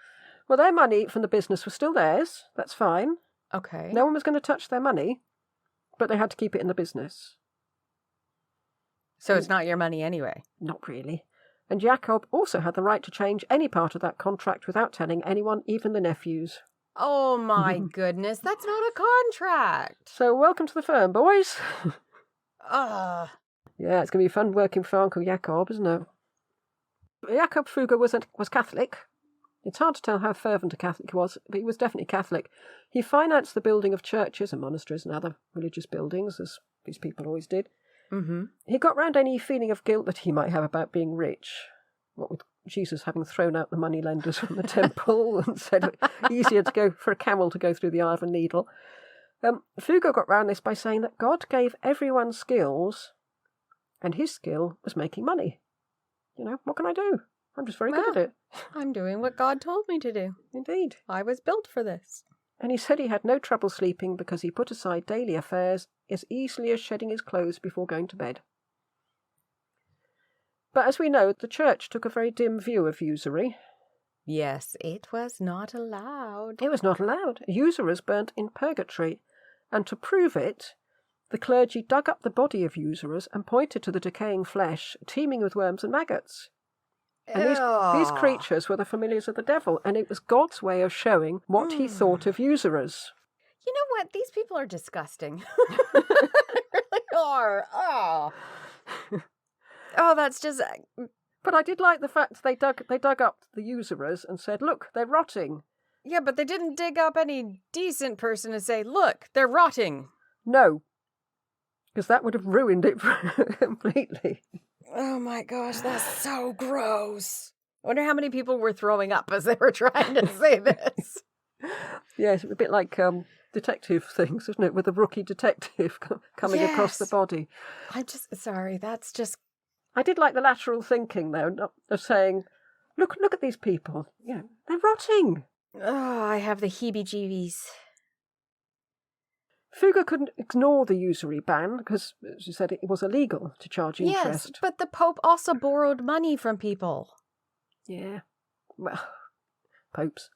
Well, their money from the business was still theirs. That's fine. Okay. No one was going to touch their money, but they had to keep it in the business. So it's not your money anyway? Not really. And Jakob also had the right to change any part of that contract without telling anyone, even the nephews. Oh my goodness, that's not a contract. So welcome to the firm, boys. Yeah, it's going to be fun working for Uncle Jakob, isn't it? Jakob Fugger was Catholic. It's hard to tell how fervent a Catholic he was, but he was definitely Catholic. He financed the building of churches and monasteries and other religious buildings, as these people always did. Mm-hmm. He got round any feeling of guilt that he might have about being rich, what with Jesus having thrown out the moneylenders from the temple and said easier to go for a camel to go through the eye of a needle. Fugger got round this by saying that God gave everyone skills, and his skill was making money. What can I do? I'm just very good at it. I'm doing what God told me to do. Indeed. I was built for this. And he said he had no trouble sleeping because he put aside daily affairs as easily as shedding his clothes before going to bed. But as we know, the church took a very dim view of usury. Yes, it was not allowed. It was not allowed. Usurers burnt in purgatory. And to prove it, the clergy dug up the body of usurers and pointed to the decaying flesh, teeming with worms and maggots. And these creatures were the familiars of the devil, and it was God's way of showing what he thought of usurers. You know what? These people are disgusting. They really are. Oh, that's just... But I did like the fact they dug up the usurers and said, look, they're rotting. Yeah, but they didn't dig up any decent person and say, look, they're rotting. No, because that would have ruined it completely. Oh my gosh, that's so gross. I wonder how many people were throwing up as they were trying to say this. Yes, a bit like detective things, isn't it? With the rookie detective coming across the body. I'm just sorry, that's just... I did like the lateral thinking, though, of saying, look at these people. They're rotting. Oh, I have the heebie-jeebies. Fugger couldn't ignore the usury ban because, as you said, it was illegal to charge interest. Yes, but the Pope also borrowed money from people. Yeah. Well, popes.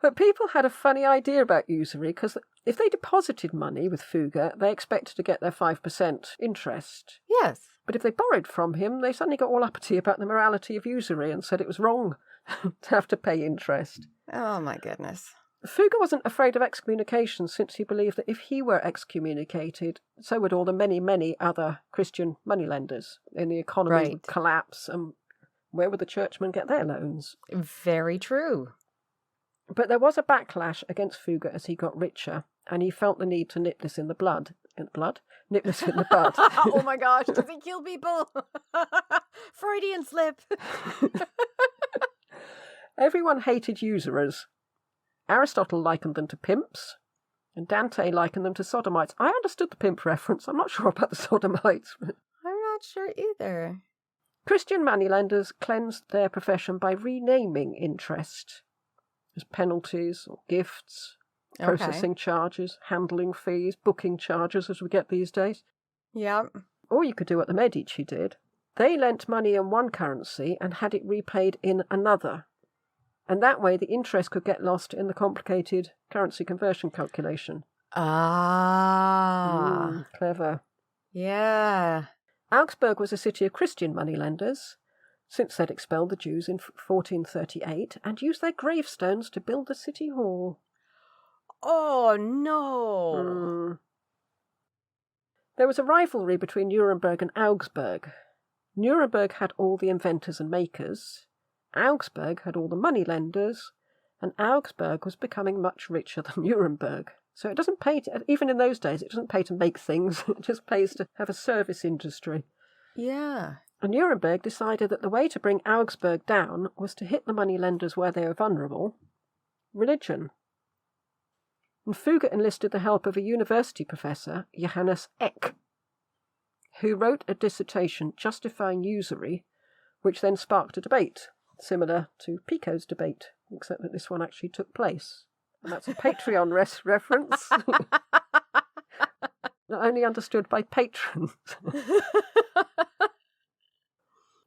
But people had a funny idea about usury because if they deposited money with Fugger, they expected to get their 5% interest. Yes. But if they borrowed from him, they suddenly got all uppity about the morality of usury and said it was wrong to have to pay interest. Oh, my goodness. Fugger wasn't afraid of excommunication since he believed that if he were excommunicated, so would all the many, many other Christian moneylenders, and the economy would collapse, and where would the churchmen get their loans? Very true. But there was a backlash against Fugger as he got richer, and he felt the need to nip this in the blood. Nip this in the bud. Oh my gosh, does he kill people? Freudian slip. Everyone hated usurers. Aristotle likened them to pimps, and Dante likened them to sodomites. I understood the pimp reference. I'm not sure about the sodomites. I'm not sure either. Christian moneylenders cleansed their profession by renaming interest as penalties or gifts, processing charges, handling fees, booking charges as we get these days. Yeah. Or you could do what the Medici did. They lent money in one currency and had it repaid in another. And that way the interest could get lost in the complicated currency conversion calculation. Clever. Yeah. Augsburg was a city of Christian moneylenders, since they'd expelled the Jews in 1438 and used their gravestones to build the city hall. Oh, no. There was a rivalry between Nuremberg and Augsburg. Nuremberg had all the inventors and makers. Augsburg had all the moneylenders, and Augsburg was becoming much richer than Nuremberg. So it doesn't pay to, even in those days, it doesn't pay to make things. It just pays to have a service industry. Yeah. And Nuremberg decided that the way to bring Augsburg down was to hit the moneylenders where they were vulnerable: religion. And Fugger enlisted the help of a university professor, Johannes Eck, who wrote a dissertation justifying usury, which then sparked a debate, similar to Pico's debate, except that this one actually took place. And that's a Patreon reference, not only understood by patrons.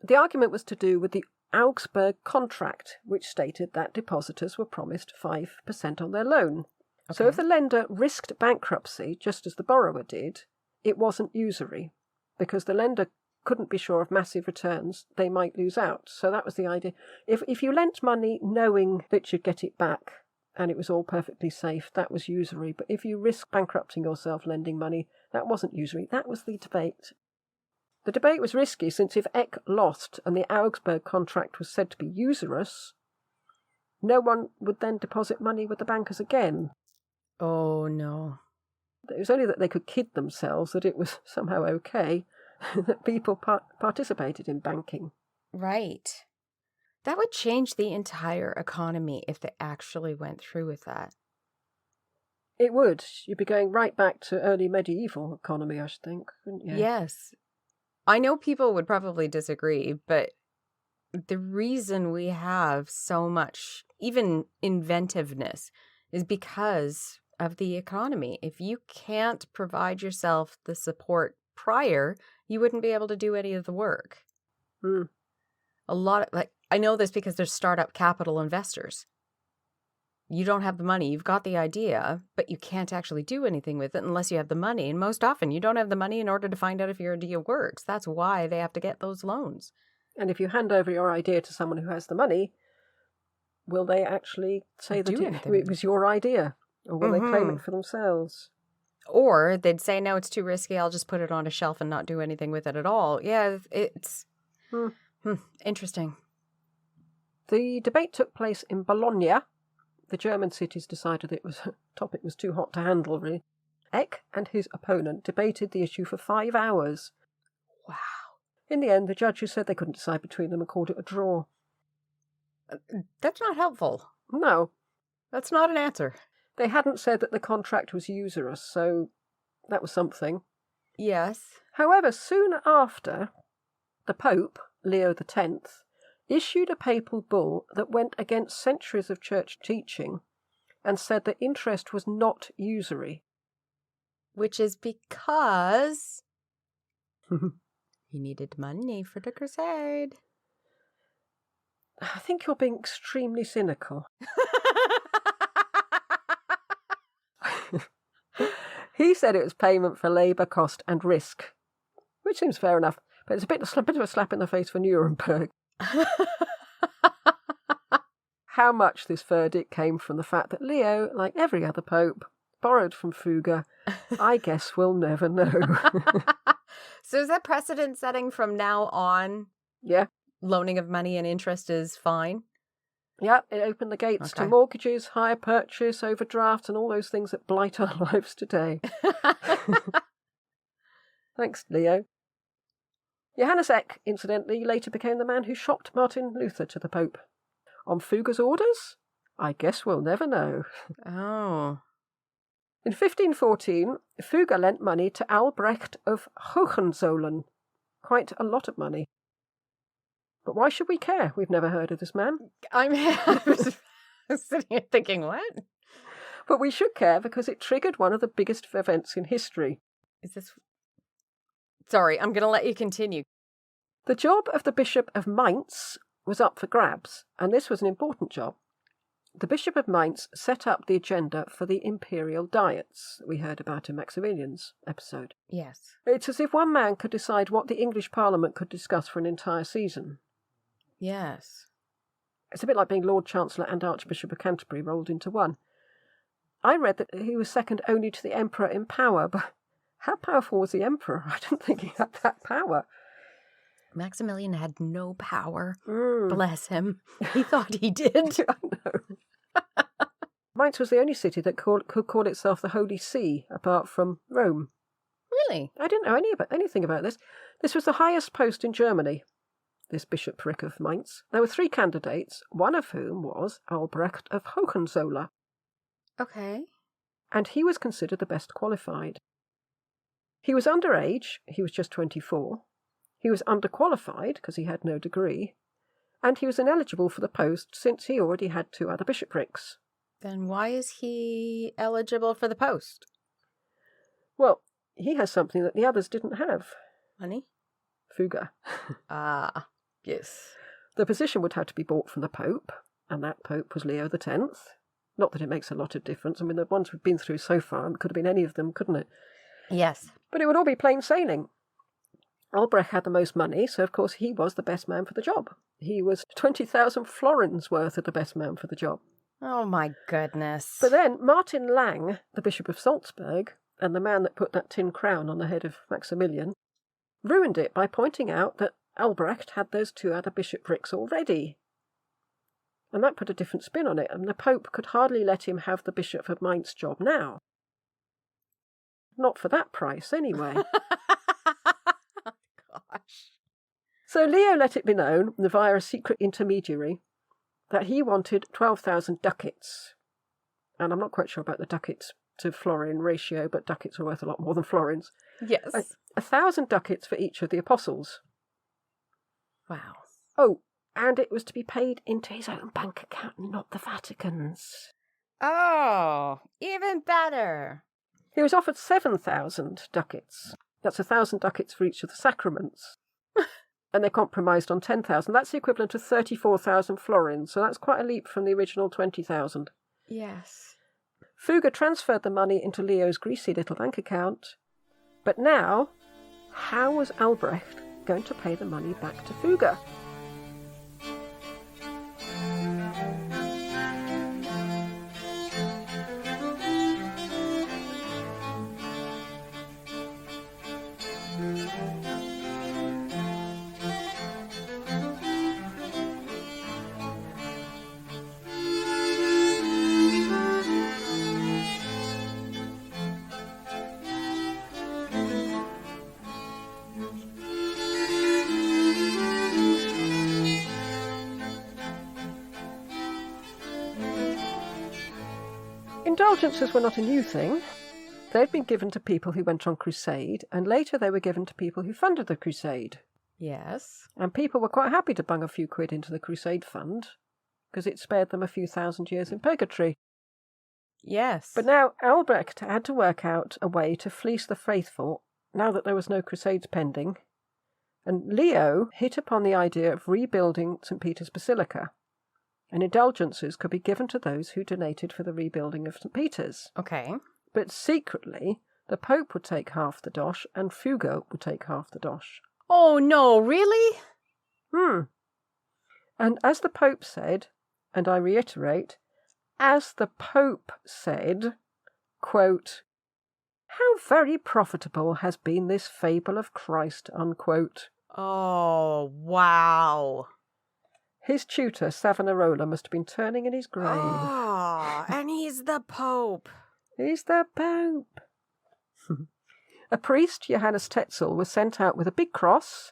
The argument was to do with the Augsburg contract, which stated that depositors were promised 5% on their loan. Okay. So if the lender risked bankruptcy, just as the borrower did, it wasn't usury, because the lender couldn't be sure of massive returns. They might lose out. So that was the idea. If you lent money knowing that you'd get it back and it was all perfectly safe, that was usury. But if you risk bankrupting yourself lending money, that wasn't usury. That was the debate. The debate was risky, since if Eck lost and the Augsburg contract was said to be usurious, no one would then deposit money with the bankers again. Oh, no. It was only that they could kid themselves that it was somehow okay, that people participated in banking. Right. That would change the entire economy if they actually went through with that. It would. You'd be going right back to early medieval economy, I should think, wouldn't you? Yes. I know people would probably disagree, but the reason we have so much, even inventiveness, is because of the economy. If you can't provide yourself the support prior, you wouldn't be able to do any of the work. Mm. A lot of, I know this because there's startup capital investors. You don't have the money, you've got the idea, but you can't actually do anything with it unless you have the money. And most often, you don't have the money in order to find out if your idea works. That's why they have to get those loans. And if you hand over your idea to someone who has the money, will they actually say that it was your idea? Or will they claim it for themselves? Or they'd say, no, it's too risky, I'll just put it on a shelf and not do anything with it at all. Yeah, it's interesting. The debate took place in Bologna. The German cities decided the topic was too hot to handle, really. Eck and his opponent debated the issue for 5 hours. Wow. In the end, the judges said they couldn't decide between them and called it a draw. That's not helpful. No. That's not an answer. They hadn't said that the contract was usurious, so that was something. Yes. However, soon after, the Pope, Leo X, issued a papal bull that went against centuries of church teaching and said that interest was not usury. Which is because he needed money for the crusade. I think you're being extremely cynical. He said it was payment for labour, cost and risk, which seems fair enough, but it's a bit of a slap in the face for Nuremberg. How much this verdict came from the fact that Leo, like every other pope, borrowed from Fugger, I guess we'll never know. So is that precedent setting from now on? Yeah. Loaning of money and interest is fine? Yeah, it opened the gates to mortgages, hire purchase, overdrafts, and all those things that blight our lives today. Thanks, Leo. Johannes Eck, incidentally, later became the man who shot Martin Luther to the Pope. On Fugger's orders? I guess we'll never know. Oh. In 1514, Fugger lent money to Albrecht of Hohenzollern. Quite a lot of money. But why should we care? We've never heard of this man. I'm sitting here thinking, what? But we should care because it triggered one of the biggest events in history. Is this... Sorry, I'm going to let you continue. The job of the Bishop of Mainz was up for grabs, and this was an important job. The Bishop of Mainz set up the agenda for the imperial diets that we heard about in Maximilian's episode. Yes. It's as if one man could decide what the English Parliament could discuss for an entire season. Yes. It's a bit like being Lord Chancellor and Archbishop of Canterbury rolled into one. I read that he was second only to the Emperor in power, but how powerful was the Emperor? I don't think he had that power. Maximilian had no power. Bless him. He thought he did. I know. Mainz was the only city that could call itself the Holy See, apart from Rome. Really? I didn't know anything about this. This was the highest post in Germany, this bishopric of Mainz. There were 3 candidates, one of whom was Albrecht of Hohenzollern. Okay. And he was considered the best qualified. He was underage, he was just 24. He was underqualified because he had no degree. And he was ineligible for the post since he already had 2 other bishoprics. Then why is he eligible for the post? Well, he has something that the others didn't have. Money? Fugger. Ah, yes. The position would have to be bought from the Pope, and that Pope was Leo X. Not that it makes a lot of difference. I mean, the ones we've been through so far, it could have been any of them, couldn't it? Yes. But it would all be plain sailing. Albrecht had the most money, so of course he was the best man for the job. He was 20,000 florins worth of the best man for the job. Oh my goodness. But then Martin Lang, the Bishop of Salzburg, and the man that put that tin crown on the head of Maximilian, ruined it by pointing out that Albrecht had those 2 other bishoprics already. And that put a different spin on it, and the Pope could hardly let him have the Bishop of Mainz job now. Not for that price, anyway. So Leo let it be known, via a secret intermediary, that he wanted 12,000 ducats. And I'm not quite sure about the ducats to florin ratio, but ducats are worth a lot more than florins. Yes. 1,000 ducats for each of the apostles. Wow. Oh, and it was to be paid into his own bank account, not the Vatican's. Oh, even better. He was offered 7,000 ducats. That's 1,000 ducats for each of the sacraments. And they compromised on 10,000. That's the equivalent of 34,000 florins. So that's quite a leap from the original 20,000. Yes. Fugger transferred the money into Leo's greasy little bank account. But now, how was Albrecht going to pay the money back to Fugger? Indulgences were not a new thing. They'd been given to people who went on crusade, and later they were given to people who funded the crusade. Yes. And people were quite happy to bung a few quid into the crusade fund, because it spared them a few thousand years in purgatory. Yes. But now Albrecht had to work out a way to fleece the faithful, now that there was no crusades pending. And Leo hit upon the idea of rebuilding St. Peter's Basilica. And indulgences could be given to those who donated for the rebuilding of St. Peter's. Okay. But secretly, the Pope would take half the dosh, and Fugger would take half the dosh. Oh, no, really? And as the Pope said, and I reiterate, as the Pope said, quote, "How very profitable has been this fable of Christ," unquote. Oh, wow. His tutor, Savonarola, must have been turning in his grave. Oh, and he's the Pope. He's the Pope. A priest, Johannes Tetzel, was sent out with a big cross,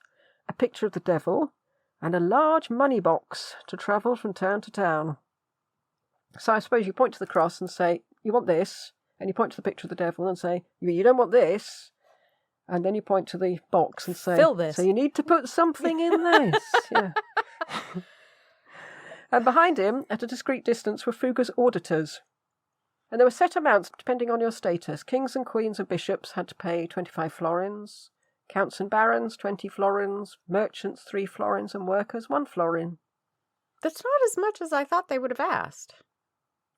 a picture of the devil, and a large money box to travel from town to town. So I suppose you point to the cross and say, "You want this," and you point to the picture of the devil and say, "You don't want this," and then you point to the box and say, "Fill this." "So you need to put something in this." Yeah. And behind him, at a discreet distance, were Fugger's auditors. And there were set amounts depending on your status. Kings and queens and bishops had to pay 25 florins, counts and barons 20 florins, merchants 3 florins, and workers 1 florin. That's not as much as I thought they would have asked.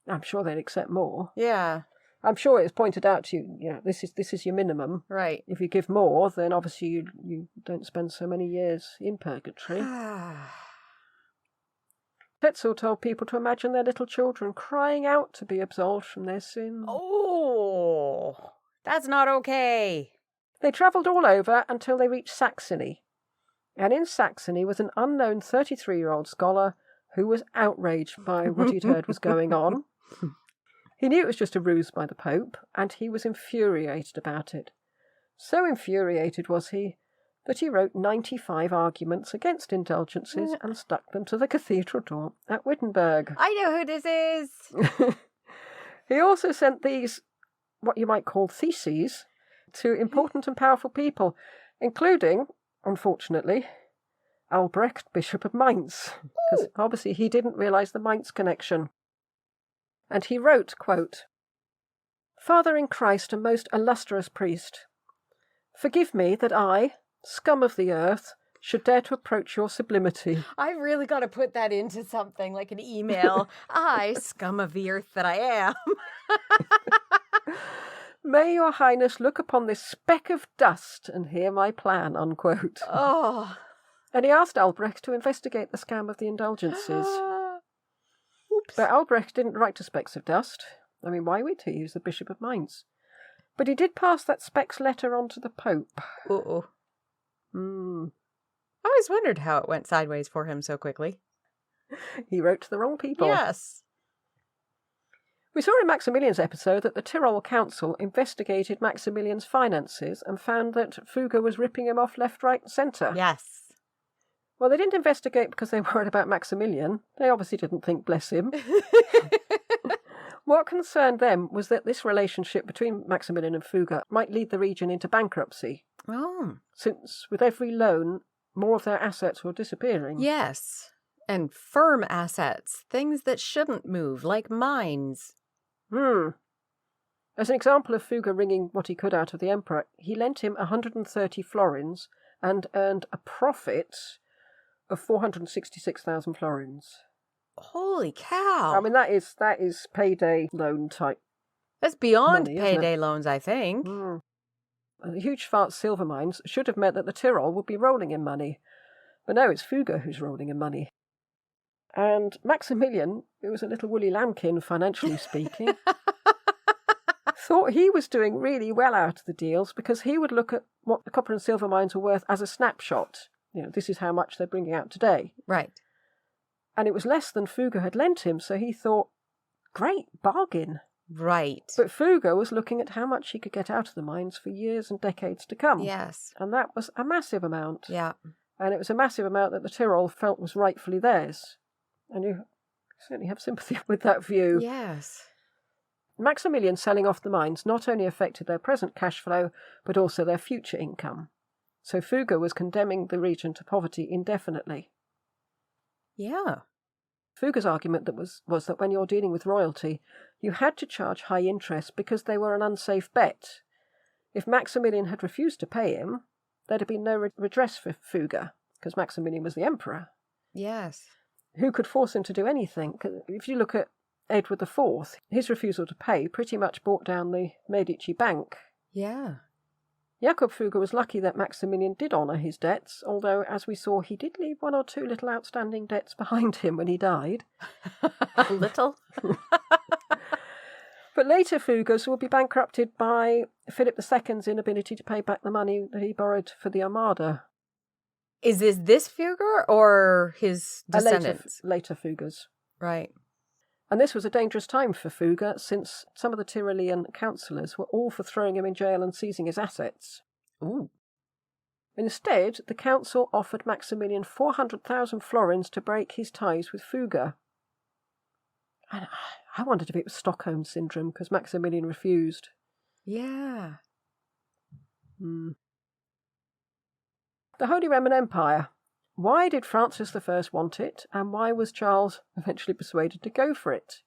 I'm sure they'd accept more. Yeah. I'm sure it's pointed out to you, this is your minimum. Right. If you give more, then obviously you don't spend so many years in purgatory. Tetzel told people to imagine their little children crying out to be absolved from their sins. Oh, that's not okay. They travelled all over until they reached Saxony. And in Saxony was an unknown 33-year-old scholar who was outraged by what he'd heard was going on. He knew it was just a ruse by the Pope, and he was infuriated about it. So infuriated was he that he wrote 95 arguments against indulgences and stuck them to the cathedral door at Wittenberg. I know who this is. He also sent these, what you might call theses, to important and powerful people, including, unfortunately, Albrecht, Bishop of Mainz, because obviously he didn't realise the Mainz connection. And he wrote, quote, "Father in Christ and most illustrious priest, forgive me that I, scum of the earth, should dare to approach your sublimity." I really got to put that into something like an email. I, scum of the earth that I am. "May your highness look upon this speck of dust and hear my plan," unquote. Oh. And he asked Albrecht to investigate the scam of the indulgences. Oops. But Albrecht didn't write to specks of dust. I mean, why would he? He was the Bishop of Mainz. But he did pass that speck's letter on to the Pope. Uh-oh. I always wondered how it went sideways for him so quickly. He wrote to the wrong people. Yes. We saw in Maximilian's episode that the Tyrol Council investigated Maximilian's finances and found that Fugger was ripping him off left, right and centre. Yes. Well, they didn't investigate because they were worried about Maximilian. They obviously didn't think, bless him. What concerned them was that this relationship between Maximilian and Fugger might lead the region into bankruptcy. Oh. Since with every loan, more of their assets were disappearing. Yes. And firm assets, things that shouldn't move, like mines. As an example of Fugger wringing what he could out of the emperor, he lent him 130 florins and earned a profit of 466,000 florins. Holy cow. I mean, that is payday loan type. That's beyond money, payday loans, I think. The huge Schwarz silver mines should have meant that the Tyrol would be rolling in money. But no, it's Fugger who's rolling in money. And Maximilian, who was a little woolly lambkin, financially speaking, thought he was doing really well out of the deals because he would look at what the copper and silver mines were worth as a snapshot. You know, this is how much they're bringing out today. Right. And it was less than Fugger had lent him, so he thought, great, bargain. Right. But Fugger was looking at how much he could get out of the mines for years and decades to come. Yes. And that was a massive amount. Yeah. And it was a massive amount that the Tyrol felt was rightfully theirs. And you certainly have sympathy with that view. Yes. Maximilian selling off the mines not only affected their present cash flow, but also their future income. So Fugger was condemning the region to poverty indefinitely. Yeah. Fugger's argument was that when you're dealing with royalty, you had to charge high interest because they were an unsafe bet. If Maximilian had refused to pay him, there'd have been no redress for Fugger, because Maximilian was the emperor. Yes. Who could force him to do anything? 'Cause if you look at Edward IV, his refusal to pay pretty much brought down the Medici Bank. Yeah. Jakob Fugger was lucky that Maximilian did honour his debts, although, as we saw, he did leave one or two little outstanding debts behind him when he died. Little? But later Fuggers would be bankrupted by Philip II's inability to pay back the money that he borrowed for the Armada. Is this Fugger or his descendants? Later Fuggers. Right. And this was a dangerous time for Fugger, since some of the Tyrolean councillors were all for throwing him in jail and seizing his assets. Ooh. Instead, the council offered Maximilian 400,000 florins to break his ties with Fugger. And I wondered if it was Stockholm Syndrome, because Maximilian refused. Yeah. The Holy Roman Empire. Why did Francis I want it, and why was Charles eventually persuaded to go for it?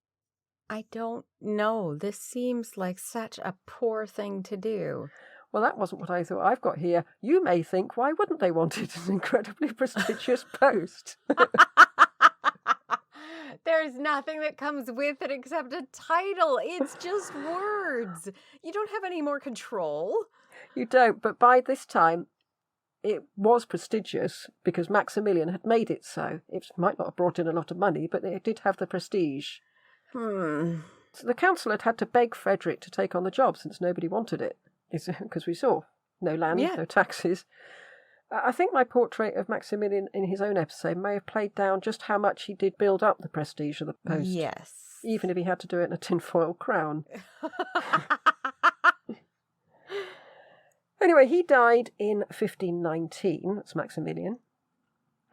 I don't know. This seems like such a poor thing to do. Well, that wasn't what I thought. I've got here, you may think, why wouldn't they want it? It's an incredibly prestigious post. There's nothing that comes with it except a title. It's just words. You don't have any more control. You don't, but by this time, it was prestigious because Maximilian had made it so. It might not have brought in a lot of money, but it did have the prestige. So the council had to beg Frederick to take on the job since nobody wanted it. Because we saw no land, no taxes. I think my portrait of Maximilian in his own episode may have played down just how much he did build up the prestige of the post. Yes. Even if he had to do it in a tinfoil crown. Anyway, he died in 1519, that's Maximilian.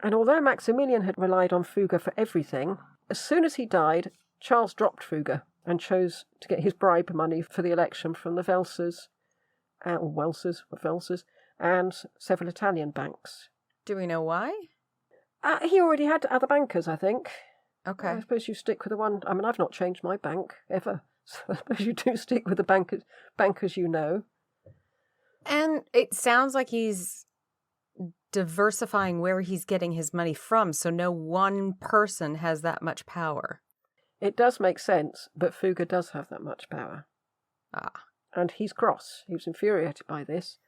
And although Maximilian had relied on Fugger for everything, as soon as he died, Charles dropped Fugger and chose to get his bribe money for the election from the Welsers, and several Italian banks. Do we know why? He already had other bankers, I think. Okay. I suppose you stick with the one. I mean, I've not changed my bank ever, so I suppose you do stick with the bankers you know. And it sounds like he's diversifying where he's getting his money from, so no one person has that much power. It does make sense, but Fugger does have that much power. And he's cross. He was infuriated by this.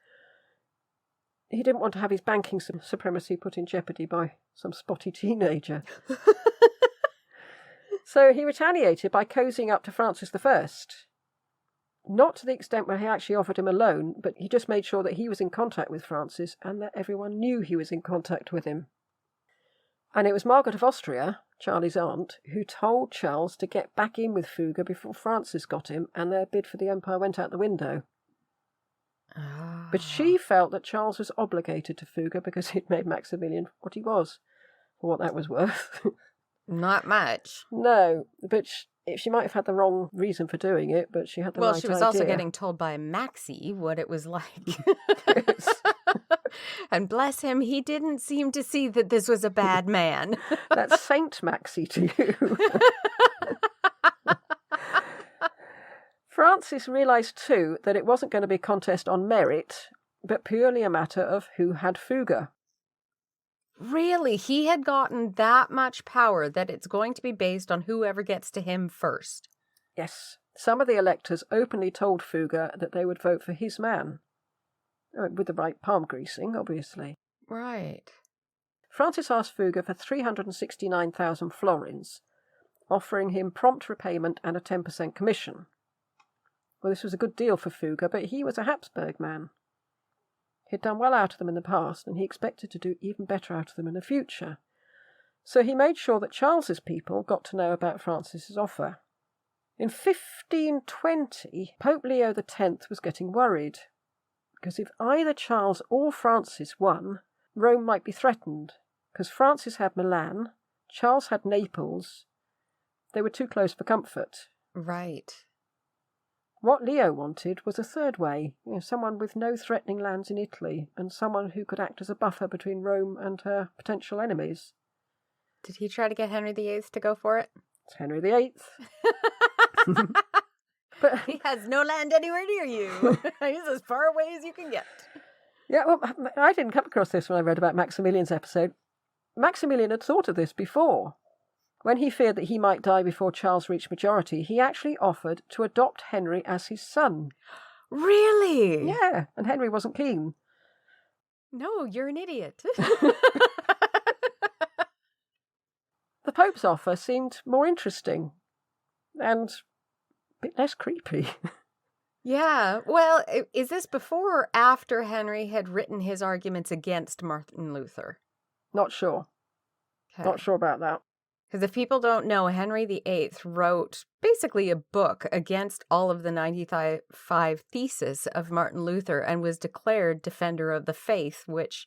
He didn't want to have his banking supremacy put in jeopardy by some spotty teenager. So he retaliated by cozying up to Francis I. Not to the extent where he actually offered him a loan, but he just made sure that he was in contact with Francis and that everyone knew he was in contact with him. And it was Margaret of Austria, Charlie's aunt, who told Charles to get back in with Fugger before Francis got him, and their bid for the empire went out the window. But she felt that Charles was obligated to Fugger because he'd made Maximilian what he was, for what that was worth. Not much. No, but she might have had the wrong reason for doing it, but she had the right idea. Well, she was also getting told by Maxie what it was like. Yes. And bless him, he didn't seem to see that this was a bad man. That's Saint Maxie to you. Francis realised too that it wasn't going to be a contest on merit, but purely a matter of who had Fugger. Really? He had gotten that much power that it's going to be based on whoever gets to him first? Yes. Some of the electors openly told Fugger that they would vote for his man. With the right palm greasing, obviously. Right. Francis asked Fugger for 369,000 florins, offering him prompt repayment and a 10% commission. Well, this was a good deal for Fugger, but he was a Habsburg man. He'd done well out of them in the past, and he expected to do even better out of them in the future. So he made sure that Charles's people got to know about Francis's offer. In 1520, Pope Leo X was getting worried, because if either Charles or Francis won, Rome might be threatened, because Francis had Milan, Charles had Naples. They were too close for comfort. Right. What Leo wanted was a third way, someone with no threatening lands in Italy, and someone who could act as a buffer between Rome and her potential enemies. Did he try to get Henry VIII to go for it? It's Henry VIII. But he has no land anywhere near you. He's as far away as you can get. Yeah, well, I didn't come across this when I read about Maximilian's episode. Maximilian had thought of this before. When he feared that he might die before Charles reached majority, he actually offered to adopt Henry as his son. Really? Yeah, and Henry wasn't keen. No, you're an idiot. The Pope's offer seemed more interesting and a bit less creepy. Yeah, well, is this before or after Henry had written his arguments against Martin Luther? Not sure. Okay. Not sure about that. Because if people don't know, Henry VIII wrote basically a book against all of the 95 theses of Martin Luther and was declared Defender of the Faith, which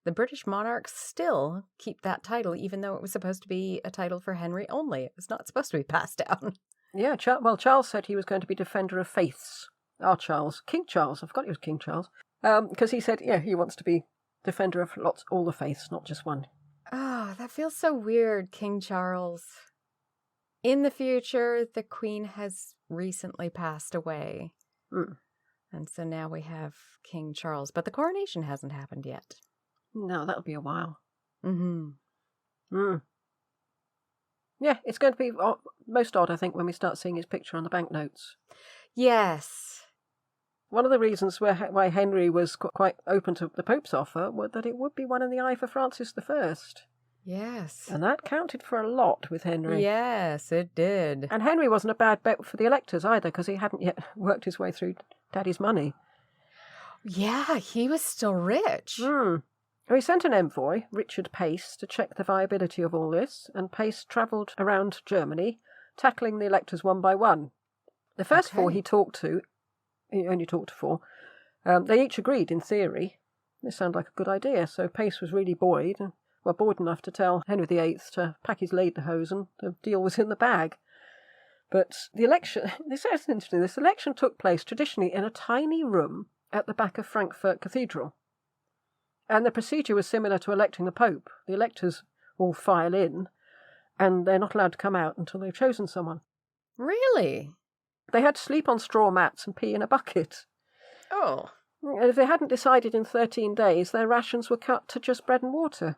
the British monarchs still keep that title, even though it was supposed to be a title for Henry only. It was not supposed to be passed down. Yeah, Charles said he was going to be Defender of Faiths. Our Charles. King Charles. I forgot he was King Charles. Because he said, he wants to be Defender of all the faiths, not just one. Oh, that feels so weird, King Charles. In the future, the Queen has recently passed away. Mm. And so now we have King Charles. But the coronation hasn't happened yet. No, that'll be a while. Mm-hmm. Mm. Yeah, it's going to be most odd, I think, when we start seeing his picture on the banknotes. Yes. One of the reasons why Henry was quite open to the Pope's offer was that it would be one in the eye for Francis I. Yes. And that counted for a lot with Henry. Yes, it did. And Henry wasn't a bad bet for the electors either, because he hadn't yet worked his way through Daddy's money. Yeah, he was still rich. Mm. He sent an envoy, Richard Pace, to check the viability of all this, and Pace travelled around Germany, tackling the electors one by one. The first four he talked to, he only talked to four, they each agreed in theory. This sounded like a good idea, so Pace was really buoyed enough to tell Henry VIII to pack his lederhosen. The deal was in the bag. But the election, this is interesting, this election took place traditionally in a tiny room at the back of Frankfurt Cathedral. And the procedure was similar to electing the Pope. The electors all file in, and they're not allowed to come out until they've chosen someone. Really? They had to sleep on straw mats and pee in a bucket. Oh. And if they hadn't decided in 13 days, their rations were cut to just bread and water.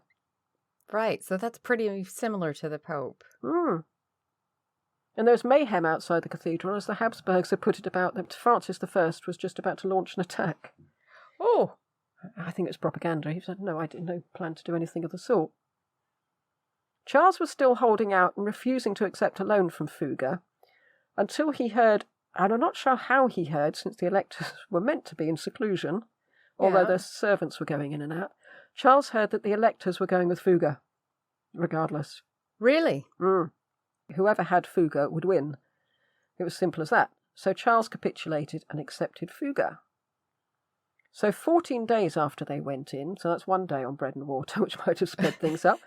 Right, so that's pretty similar to the Pope. Mm. And there was mayhem outside the cathedral as the Habsburgs had put it about that Francis I was just about to launch an attack. Oh. I think it was propaganda. He said, no, I didn't no plan to do anything of the sort. Charles was still holding out and refusing to accept a loan from Fugger until he heard, and I'm not sure how he heard since the electors were meant to be in seclusion, although their servants were going in and out. Charles heard that the electors were going with Fugger, regardless. Really? Whoever had Fugger would win. It was simple as that. So Charles capitulated and accepted Fugger. So 14 days after they went in, so that's 1 day on bread and water, which might have sped things up,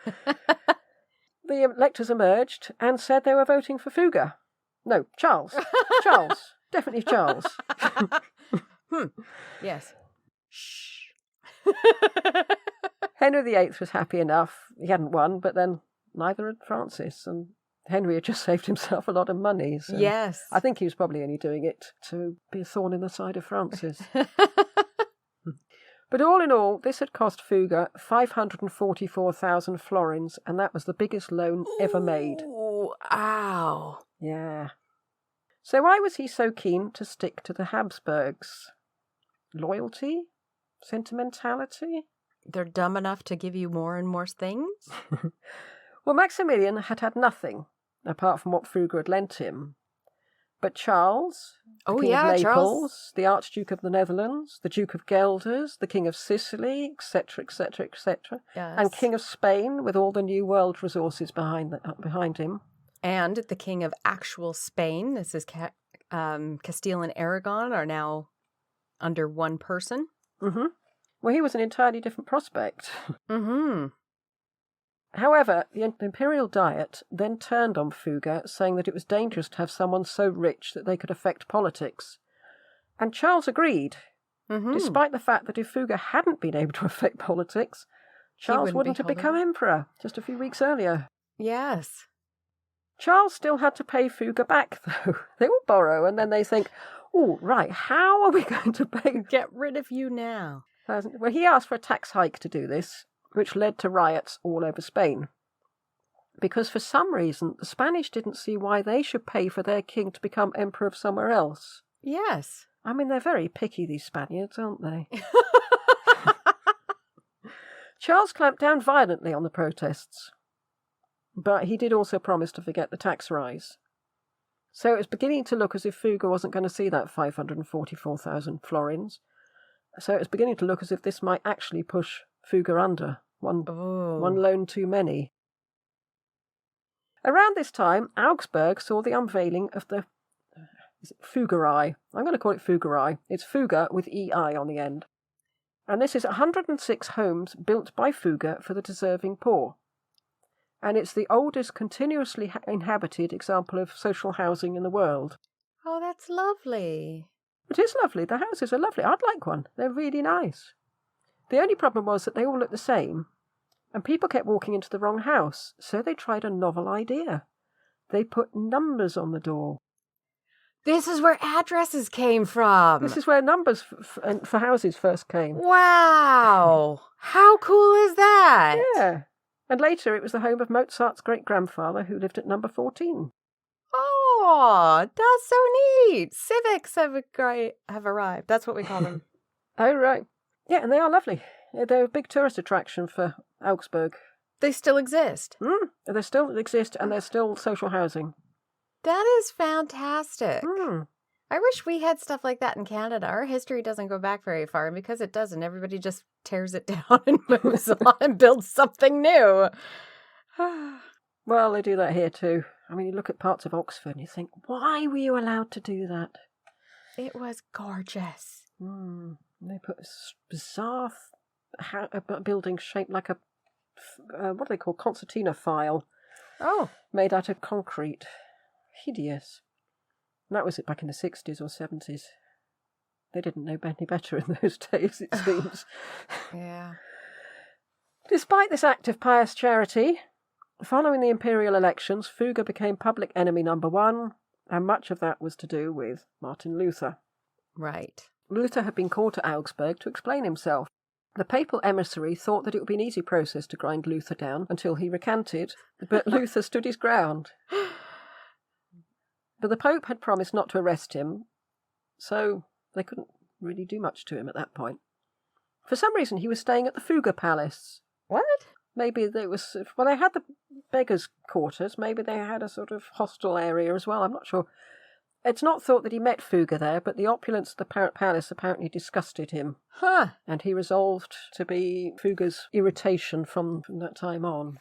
the electors emerged and said they were voting for Fugger. No, Charles. Charles. Definitely Charles. Yes. Shh. Henry VIII was happy enough. He hadn't won, but then neither had Francis, and Henry had just saved himself a lot of money. So Yes. I think he was probably only doing it to be a thorn in the side of Francis. But all in all, this had cost Fugger 544,000 florins, and that was the biggest loan ever made. Ooh, ow. Yeah. So why was he so keen to stick to the Habsburgs? Loyalty? Sentimentality? They're dumb enough to give you more and more things? Well, Maximilian had had nothing, apart from what Fugger had lent him. But Charles, the King of Naples, Charles. the Archduke of the Netherlands, the Duke of Guelders, the King of Sicily, etc., etc., etc., Yes. and King of Spain, with all the New World resources behind him. And the King of actual Spain, this is Castile and Aragon, are now under one person. Mm-hmm. Well, he was an entirely different prospect. Mm-hmm. However, the Imperial Diet then turned on Fugger, saying that it was dangerous to have someone so rich that they could affect politics. And Charles agreed, despite the fact that if Fugger hadn't been able to affect politics, Charles wouldn't have become emperor just a few weeks earlier. Yes. Charles still had to pay Fugger back, though. They all borrow, and then they think, oh, right, how are we going to pay? Get rid of you now. Well, he asked for a tax hike to do this, which led to riots all over Spain. Because for some reason, the Spanish didn't see why they should pay for their king to become emperor of somewhere else. Yes. I mean, they're very picky, these Spaniards, aren't they? Charles clamped down violently on the protests. But he did also promise to forget the tax rise. So it was beginning to look as if Fugger wasn't going to see that 544,000 florins. So it was beginning to look as if this might actually push Fugger under. One loan too many. Around this time, Augsburg saw the unveiling of the Fuggerei. I'm going to call it Fuggerei. It's Fugger with EI on the end. And this is 106 homes built by Fugger for the deserving poor. And it's the oldest continuously inhabited example of social housing in the world. Oh, that's lovely. It is lovely. The houses are lovely. I'd like one. They're really nice. The only problem was that they all looked the same, and people kept walking into the wrong house, so they tried a novel idea. They put numbers on the door. This is where addresses came from. This is where numbers for houses first came. Wow. How cool is that? Yeah. And later it was the home of Mozart's great-grandfather, who lived at number 14. Oh, that's so neat. Civics have arrived. That's what we call them. Oh, right. Yeah, and they are lovely. They're a big tourist attraction for Augsburg. They still exist. They still exist, and they're still social housing. That is fantastic. I wish we had stuff like that in Canada. Our history doesn't go back very far, and because it doesn't, everybody just tears it down and moves on and builds something new. Well, they do that here too. I mean, you look at parts of Oxford and you think, why were you allowed to do that? It was gorgeous. They put a bizarre building shaped like a, what do they call, concertina file. Oh. Made out of concrete. Hideous. And that was it back in the 60s or 70s. They didn't know any better in those days, it seems. Yeah. Despite this act of pious charity, following the imperial elections, Fugger became public enemy number one, and much of that was to do with Martin Luther. Right. Luther had been called to Augsburg to explain himself. The papal emissary thought that it would be an easy process to grind Luther down until he recanted, but Luther stood his ground. But the Pope had promised not to arrest him, so they couldn't really do much to him at that point. For some reason, he was staying at the Fugger Palace. What? Maybe they they had the beggars' quarters. Maybe they had a sort of hostel area as well. I'm not sure. It's not thought that he met Fugger there, but the opulence of the palace apparently disgusted him. Huh. And he resolved to be Fugger's irritation from that time on.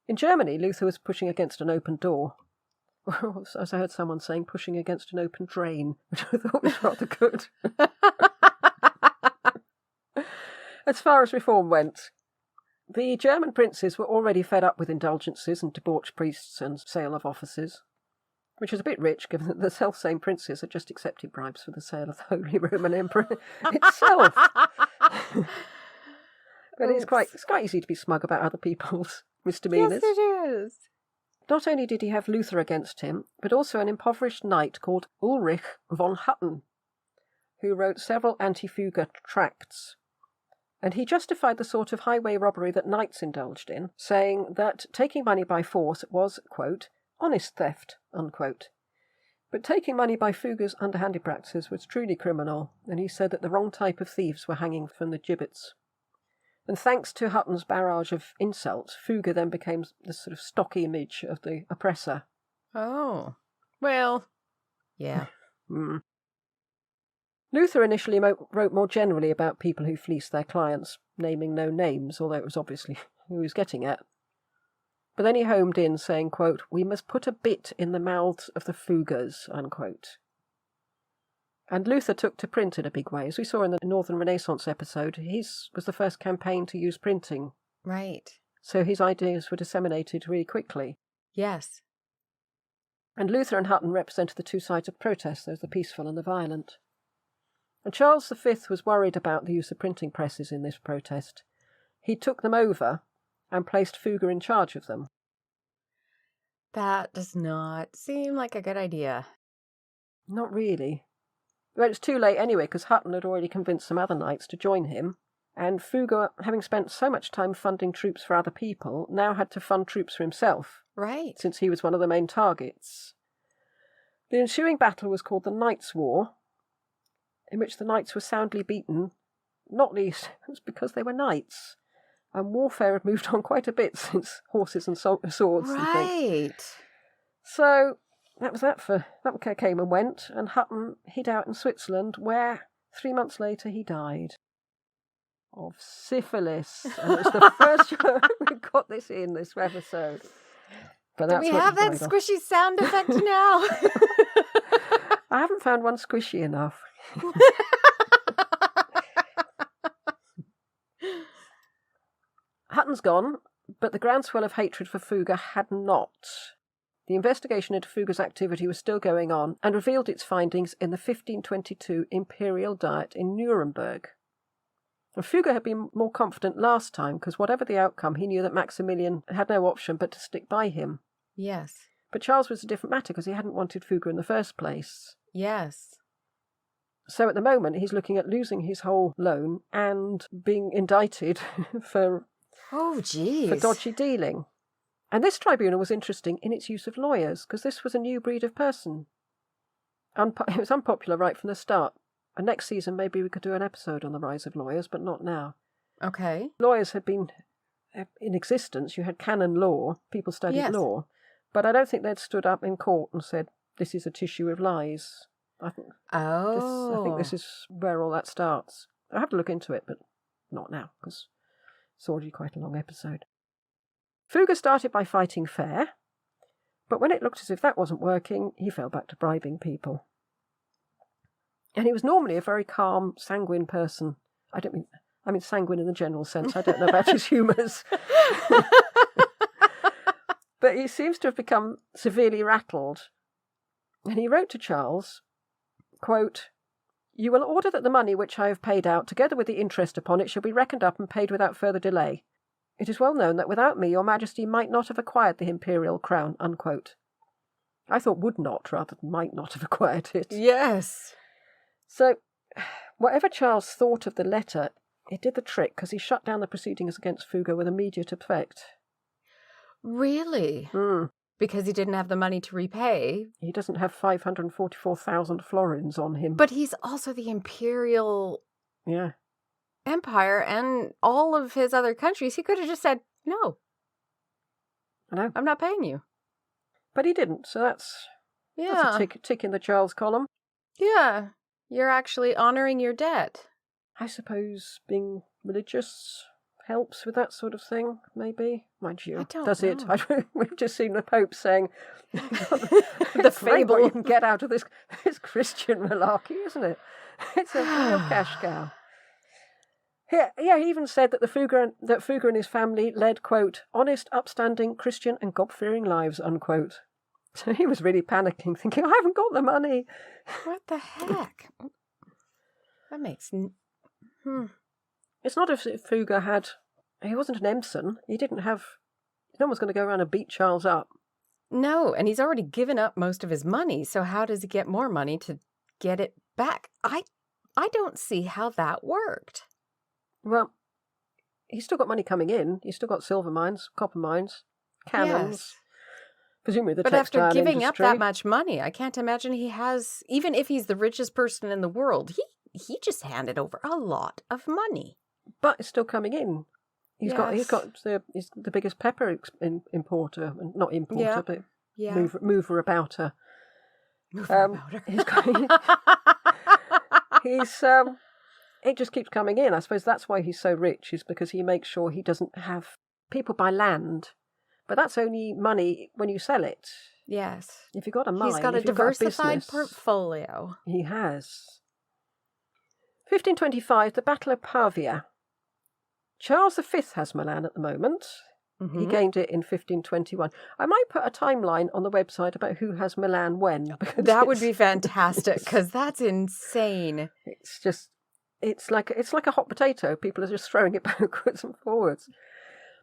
In Germany, Luther was pushing against an open door. As I heard someone saying, pushing against an open drain, which I thought was rather good. As far as reform went, the German princes were already fed up with indulgences and debauched priests and sale of offices, which is a bit rich given that the self-same princes had just accepted bribes for the sale of the Holy Roman Emperor itself. But it's quite easy to be smug about other people's misdemeanours. Yes, it is. Not only did he have Luther against him, but also an impoverished knight called Ulrich von Hutten, who wrote several anti-Fugger tracts. And he justified the sort of highway robbery that knights indulged in, saying that taking money by force was, quote, honest theft, unquote. But taking money by Fugger's underhanded practices was truly criminal, and he said that the wrong type of thieves were hanging from the gibbets. And thanks to Hutton's barrage of insults, Fugger then became this sort of stock image of the oppressor. Oh. Well, yeah. Luther initially wrote more generally about people who fleeced their clients, naming no names, although it was obviously who he was getting at. But then he homed in, saying, quote, we must put a bit in the mouths of the Fuggers, unquote. And Luther took to print in a big way. As we saw in the Northern Renaissance episode, his was the first campaign to use printing. Right. So his ideas were disseminated really quickly. Yes. And Luther and Hutton represented the two sides of protest. There's the peaceful and the violent. And Charles V was worried about the use of printing presses in this protest. He took them over and placed Fugger in charge of them. That does not seem like a good idea. Not really. Well, it's too late anyway, because Hutton had already convinced some other knights to join him, and Fugger, having spent so much time funding troops for other people, now had to fund troops for himself. Right. Since he was one of the main targets. The ensuing battle was called the Knights' War, in which the knights were soundly beaten, not least because they were knights, and warfare had moved on quite a bit since horses and swords and things. Right. So that came and went, and Hutton hid out in Switzerland, where 3 months later he died of syphilis. And it was the first time we got this episode. But Do we have that squishy sound effect now? I haven't found one squishy enough. Hutton's gone, but the groundswell of hatred for Fugger had not. The investigation into Fugger's activity was still going on and revealed its findings in the 1522 Imperial Diet in Nuremberg. And Fugger had been more confident last time because whatever the outcome, he knew that Maximilian had no option but to stick by him. Yes. But Charles was a different matter because he hadn't wanted Fugger in the first place. Yes. So at the moment, he's looking at losing his whole loan and being indicted for dodgy dealing. And this tribunal was interesting in its use of lawyers, because this was a new breed of person. It was unpopular right from the start. And next season, maybe we could do an episode on the rise of lawyers, but not now. Okay. Lawyers had been in existence. You had canon law. People studied law. But I don't think they'd stood up in court and said, this is a tissue of lies. I think this is where all that starts. I have to look into it, but not now, because it's already quite a long episode. Fugger started by fighting fair, but when it looked as if that wasn't working, he fell back to bribing people. And he was normally a very calm, sanguine person. I mean sanguine in the general sense. I don't know about his humours. But he seems to have become severely rattled. And he wrote to Charles, quote, you will order that the money which I have paid out, together with the interest upon it, shall be reckoned up and paid without further delay. It is well known that without me your majesty might not have acquired the imperial crown, unquote. I thought would not rather than might not have acquired it. Yes. So, whatever Charles thought of the letter, it did the trick because he shut down the proceedings against Fugger with immediate effect. Really? Because he didn't have the money to repay. He doesn't have 544,000 florins on him. But he's also the imperial empire and all of his other countries. He could have just said, no. I know. I'm not paying you. But he didn't, so that's a tick in the Charles column. Yeah. You're actually honouring your debt. I suppose being religious helps with that sort of thing, maybe. Mind you, I don't does it? know. We've just seen the Pope saying, The "It's great what fable. you can get out of this Christian malarkey, isn't it? It's a real cash cow." Yeah, he even said that Fugger and his family led, quote, "honest, upstanding, Christian and God-fearing lives," unquote. So he was really panicking, thinking, "I haven't got the money." What the heck? That makes... It's not as if Fugger he wasn't an ensign. No one's going to go around and beat Charles up. No, and he's already given up most of his money, so how does he get more money to get it back? I don't see how that worked. Well, he's still got money coming in. He's still got silver mines, copper mines, cannons. Yes. Presumably the But textile after giving industry. up that much money, I can't imagine he has, even if he's the richest person in the world, he just handed over a lot of money. But it's still coming in. He's got Yes. he's the biggest pepper importer, not importer, Yeah. but Yeah. mover abouter. About her. It just keeps coming in. I suppose that's why he's so rich, is because he makes sure he doesn't have people buy land, but that's only money when you sell it. Yes. If you've got a mine, He's got a if you've got diversified business, portfolio. he has. 1525, the Battle of Pavia. Charles V has Milan at the moment. Mm-hmm. He gained it in 1521. I might put a timeline on the website about who has Milan when. Because That would be fantastic, because that's insane. It's like a hot potato. People are just throwing it backwards and forwards.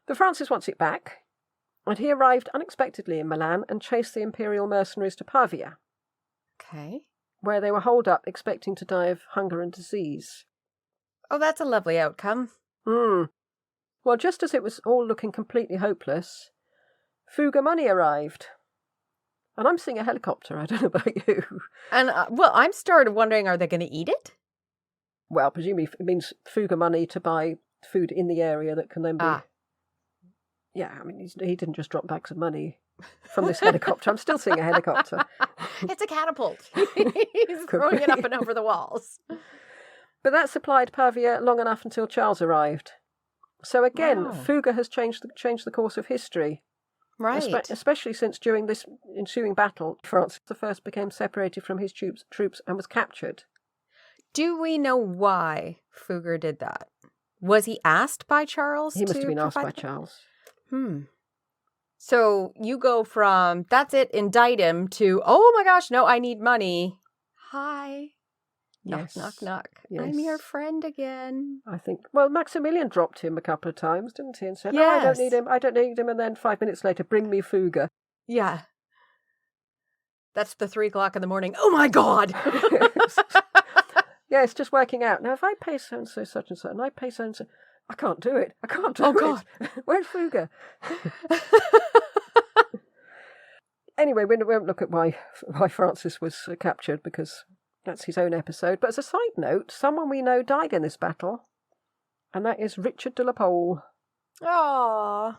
But Francis wants it back, and he arrived unexpectedly in Milan and chased the imperial mercenaries to Pavia, Okay. where they were holed up expecting to die of hunger and disease. Oh, that's a lovely outcome. Well, just as it was all looking completely hopeless, Fugger money arrived. And I'm seeing a helicopter. I don't know about you. And, I'm started wondering, are they going to eat it? Well, presumably it means Fugger money to buy food in the area that can then be... Yeah, I mean, he didn't just drop bags of money from this helicopter. I'm still seeing a helicopter. It's a catapult. He's throwing it up and over the walls. But that supplied Pavia long enough until Charles arrived. So again, Wow. Fugger has changed the course of history. Right. Especially since during this ensuing battle, Francis I became separated from his troops and was captured. Do we know why Fugger did that? Was he asked by Charles? He must have been asked by provide- Charles. So you go from, that's it, indict him, to, oh my gosh, no, I need money. Hi. Yes. Knock, knock, knock. Yes. I'm your friend again. I think, well, Maximilian dropped him a couple of times, didn't he? And said, Yes. "Oh, I don't need him. And then 5 minutes later, bring me Fugger. Yeah. That's the 3 o'clock in the morning. Oh my God. Yeah, it's just working out. Now, if I pay so-and-so such and so, and I pay so-and-so, I can't do it. I can't do Oh, it. God. Where's Fugger? Anyway, we won't look at why Francis was captured, because that's his own episode. But as a side note, someone we know died in this battle, and that is Richard de la Pole. Aw.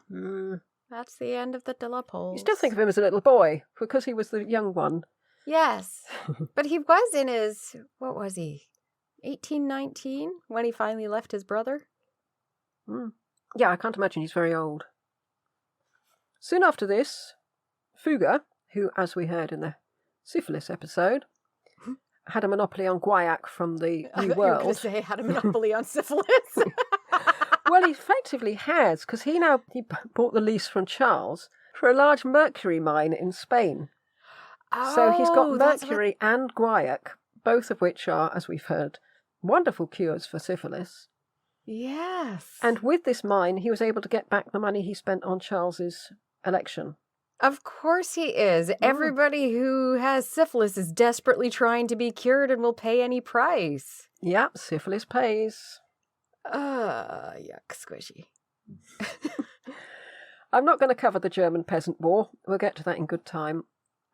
That's the end of the De La Poles. You still think of him as a little boy, because he was the young one. Yes. But he was in his, what was he, 18, 19, when he finally left his brother? Yeah, I can't imagine he's very old. Soon after this, Fugger, who, as we heard in the syphilis episode, had a monopoly on guaiac from the New You were World. going to say had a monopoly on syphilis. Well, he effectively has, because he bought the lease from Charles for a large mercury mine in Spain. So he's got mercury and guaiac, both of which are, as we've heard, wonderful cures for syphilis. Yes. And with this mine, he was able to get back the money he spent on Charles's election. Of course he is. Everybody who has syphilis is desperately trying to be cured and will pay any price. Yeah, syphilis pays. Yuck, squishy. I'm not going to cover the German Peasant War. We'll get to that in good time.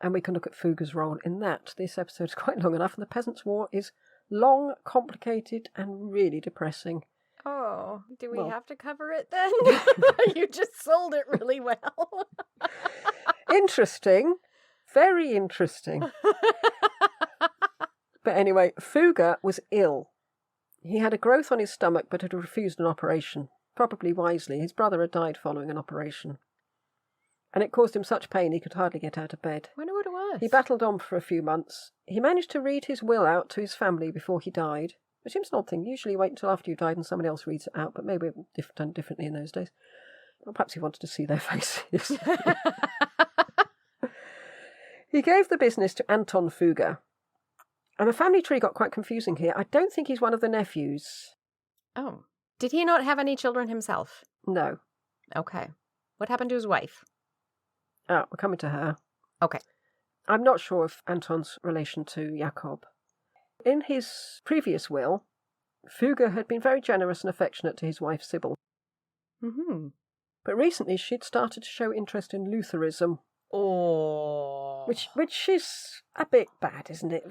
And we can look at Fugger's role in that. This episode is quite long enough, and the Peasants' War is long, complicated, and really depressing. Oh, do we have to cover it then? You just sold it really well. Interesting. Very interesting. But anyway, Fugger was ill. He had a growth on his stomach, but had refused an operation. probably wisely. His brother had died following an operation, and it caused him such pain he could hardly get out of bed. Wonder what it was. He battled on for a few months. He managed to read his will out to his family before he died, which seems an odd thing. Usually you wait until after you've died and somebody else reads it out, but maybe done differently in those days. Or perhaps he wanted to see their faces. He gave the business to Anton Fugger. And the family tree got quite confusing here. I don't think he's one of the nephews. Oh. Did he not have any children himself? No. Okay. What happened to his wife? Oh, we're coming to her. Okay. I'm not sure of Anton's relation to Jakob. In his previous will, Fugger had been very generous and affectionate to his wife Sybil. Mm-hmm. But recently she'd started to show interest in Lutheranism. Oh. Which is a bit bad, isn't it?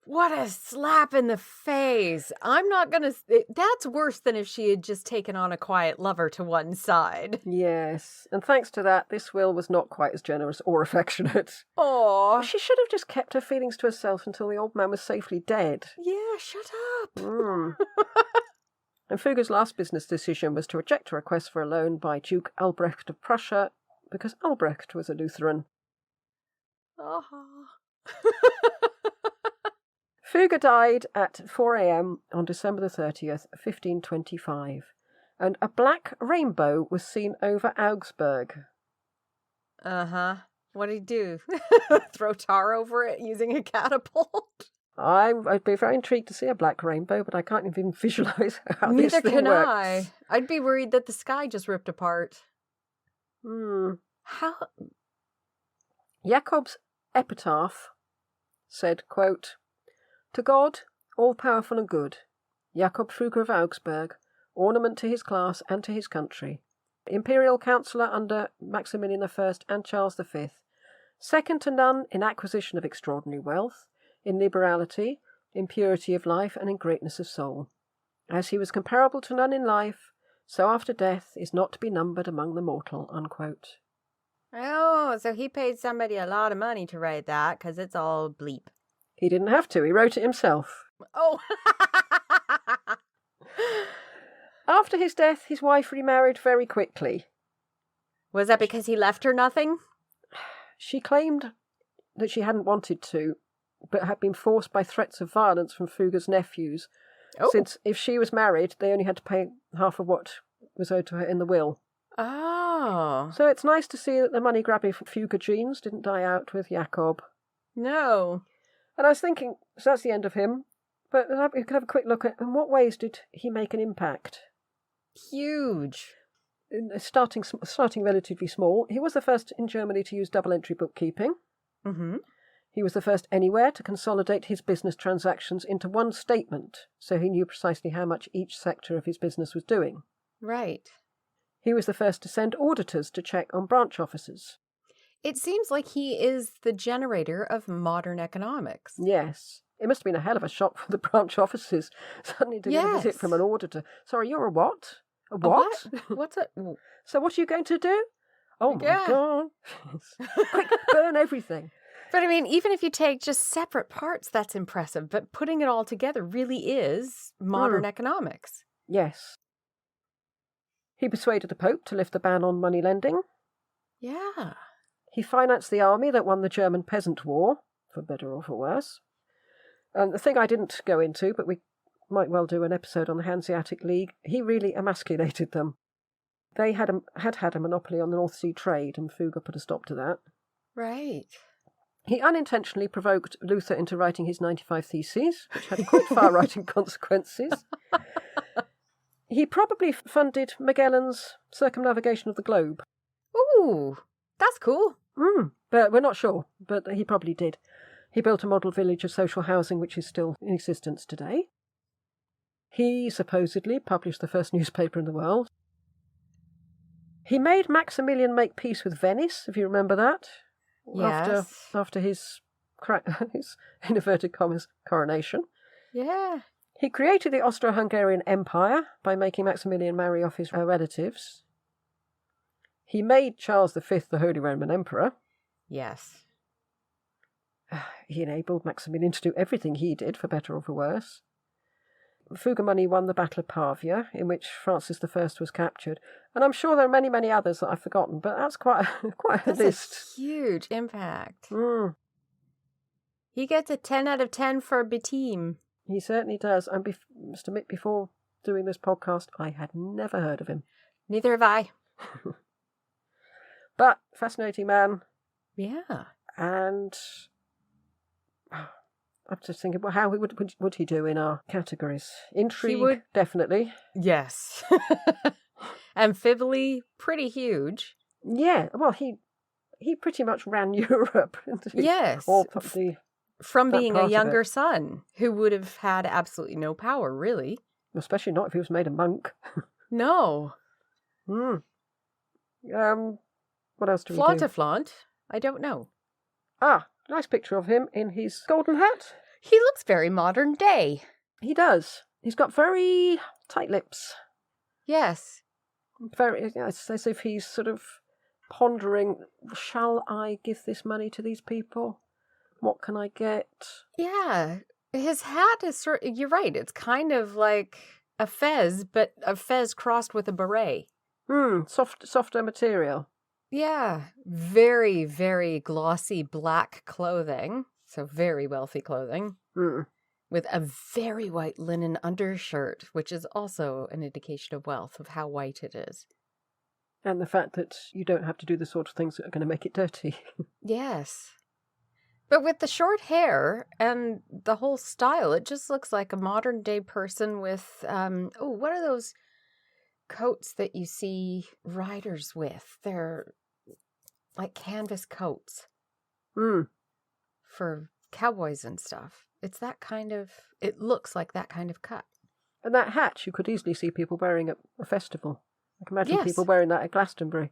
What a slap in the face. I'm not going to... That's worse than if she had just taken on a quiet lover to one side. Yes, and thanks to that, this will was not quite as generous or affectionate. Oh. She should have just kept her feelings to herself until the old man was safely dead. Yeah, shut up. And Fugger's last business decision was to reject a request for a loan by Duke Albrecht of Prussia, because Albrecht was a Lutheran. Oh. Fugger died at 4 a.m. on December the 30th, 1525, and a black rainbow was seen over Augsburg. Uh-huh. What did he do? Throw tar over it using a catapult? I'd be very intrigued to see a black rainbow, but I can't even visualise how this Neither thing can works. I. I'd be worried that the sky just ripped apart. How? Jakob's epitaph said, quote, "To God, all-powerful and good, Jakob Fugger of Augsburg, ornament to his class and to his country, imperial counsellor under Maximilian I and Charles V, second to none in acquisition of extraordinary wealth, in liberality, in purity of life, and in greatness of soul. As he was comparable to none in life, so after death is not to be numbered among the mortal," unquote. Oh, so he paid somebody a lot of money to write that, because it's all bleep. He didn't have to. He wrote it himself. Oh. After his death, his wife remarried very quickly. Was that because he left her nothing? She claimed that she hadn't wanted to, but had been forced by threats of violence from Fugger's nephews, since if she was married, they only had to pay half of what was owed to her in the will. Oh. So it's nice to see that the money-grabbing Fugger genes didn't die out with Jakob. No. And I was thinking, so that's the end of him, but we could have a quick look at in what ways did he make an impact? Huge. Starting relatively small. He was the first in Germany to use double-entry bookkeeping. Mm-hmm. He was the first anywhere to consolidate his business transactions into one statement, so he knew precisely how much each sector of his business was doing. Right. He was the first to send auditors to check on branch offices. It seems like he is the generator of modern economics. Yes. It must have been a hell of a shock for the branch offices suddenly to get a visit from an auditor. Sorry, you're a what? A what? What's it? So what are you going to do? Oh my God. Quick, burn everything. But I mean, even if you take just separate parts, that's impressive. But putting it all together really is modern economics. Yes. He persuaded the Pope to lift the ban on money lending. Yeah. He financed the army that won the German Peasant War, for better or for worse. And the thing I didn't go into, but we might well do an episode on the Hanseatic League, he really emasculated them. They had a monopoly on the North Sea trade, and Fugger put a stop to that. Right. He unintentionally provoked Luther into writing his 95 Theses, which had quite far-reaching consequences. He probably funded Magellan's circumnavigation of the globe. Ooh, that's cool. But we're not sure, but he probably did. He built a model village of social housing which is still in existence today. He supposedly published the first newspaper in the world. He made Maximilian make peace with Venice, if you remember that. Yes. After his in inverted commas, coronation. Yeah. He created the Austro-Hungarian Empire by making Maximilian marry off his relatives. He made Charles V the Holy Roman Emperor. Yes. He enabled Maximilian to do everything he did, for better or for worse. Fugger money won the Battle of Pavia, in which Francis I was captured. And I'm sure there are many, many others that I've forgotten, but that's quite a That's list. a huge impact. Mm, He gets a 10 out of 10 for Beteem. he certainly does. And must admit, before doing this podcast, I had never heard of him. Neither have I. But fascinating man. Yeah. And I'm just thinking, well, how would he do in our categories? Intrigue, definitely. Yes. Amphibly, pretty huge. Yeah, well, he pretty much ran Europe. Yes. Or from being a of younger it. son who would have had absolutely no power, really. Especially not if he was made a monk. No. Hmm. What else do we Flaunt do? a flaunt? I don't know. Ah, nice picture of him in his golden hat. He looks very modern day. He does. He's got very tight lips. Yes. It's as if he's sort of pondering, shall I give this money to these people? What can I get? Yeah. His hat is you're right. It's kind of like a fez, but a fez crossed with a beret. Softer material. Yeah. Very, very glossy black clothing. So very wealthy clothing. With a very white linen undershirt, which is also an indication of wealth, of how white it is. And the fact that you don't have to do the sort of things that are going to make it dirty. Yes. But with the short hair and the whole style, it just looks like a modern day person with, what are those coats that you see riders with? They're like canvas coats for cowboys and stuff. It's that kind of, it looks like that kind of cut. And that hat, you could easily see people wearing at a festival. I can imagine people wearing that at Glastonbury.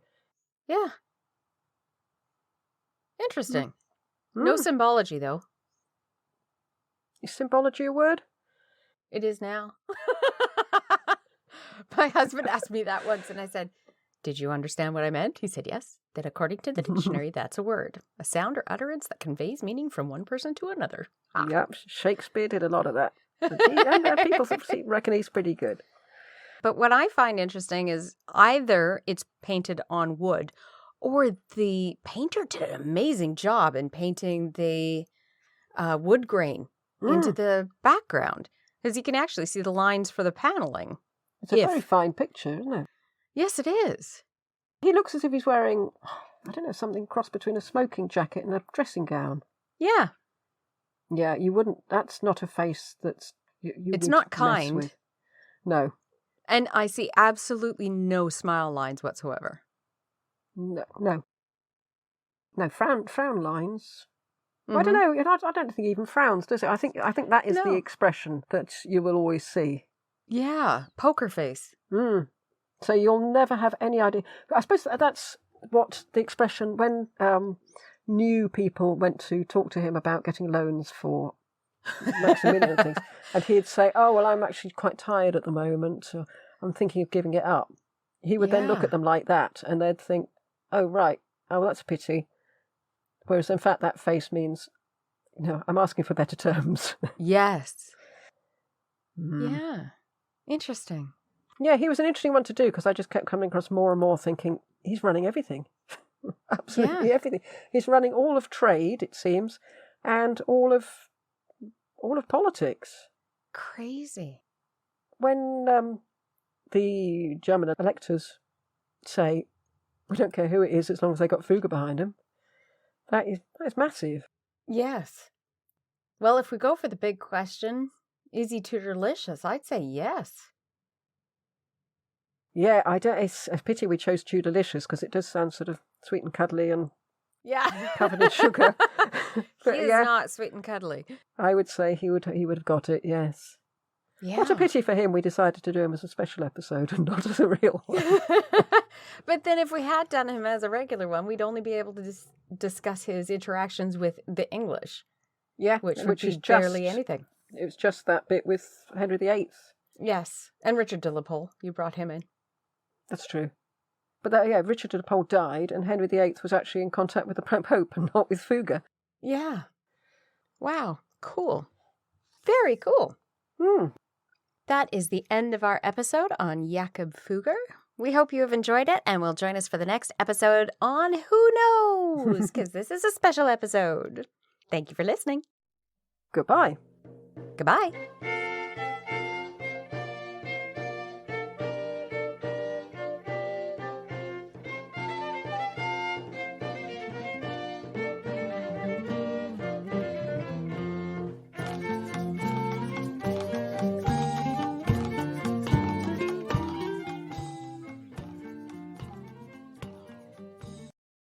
Yeah. Interesting. No symbology, though. Is symbology a word? It is now. My husband asked me that once, and I said, "Did you understand what I meant?" He said, "Yes. That according to the dictionary, that's a word. A sound or utterance that conveys meaning from one person to another." Ah. Yep, Shakespeare did a lot of that. People reckon he's pretty good. But what I find interesting is either it's painted on wood, or the painter did an amazing job in painting the wood grain into the background, because you can actually see the lines for the paneling. It's a very fine picture, isn't it? Yes, it is. He looks as if he's wearing, I don't know, something cross between a smoking jacket and a dressing gown. Yeah. Yeah, you wouldn't, that's not a face that's, it's not kind. With. No. And I see absolutely no smile lines whatsoever. No, frown lines. I don't know. I don't think he even frowns, does it? I think that is the expression that you will always see. Yeah, poker face. So you'll never have any idea. I suppose that's what the expression when new people went to talk to him about getting loans for Maximilian and things, and he'd say, "Oh well, I'm actually quite tired at the moment. So I'm thinking of giving it up." He would then look at them like that, and they'd think, "Oh right, oh well, that's a pity." Whereas in fact, that face means, I'm asking for better terms. Yes. Yeah. Interesting. Yeah, he was an interesting one to do because I just kept coming across more and more thinking, he's running everything. Absolutely everything. He's running all of trade, it seems, and all of politics. Crazy. When the German electors say, we don't care who it is as long as they got Fugger behind him, that is massive. Yes. Well, if we go for the big question, is he too delicious? I'd say yes. Yeah, it's a pity we chose Too Delicious because it does sound sort of sweet and cuddly and covered in sugar. He is not sweet and cuddly. I would say he would have got it, yes. Yeah. What a pity for him we decided to do him as a special episode and not as a real one. But then if we had done him as a regular one, we'd only be able to discuss his interactions with the English. Yeah, which is barely anything. It was just that bit with Henry VIII. Yes, and Richard de la Pole. You brought him in. That's true. But Richard de la Pole died, and Henry VIII was actually in contact with the Pope and not with Fugger. Yeah. Wow. Cool. Very cool. That is the end of our episode on Jakob Fugger. We hope you have enjoyed it and will join us for the next episode on Who Knows, because this is a special episode. Thank you for listening. Goodbye. Goodbye.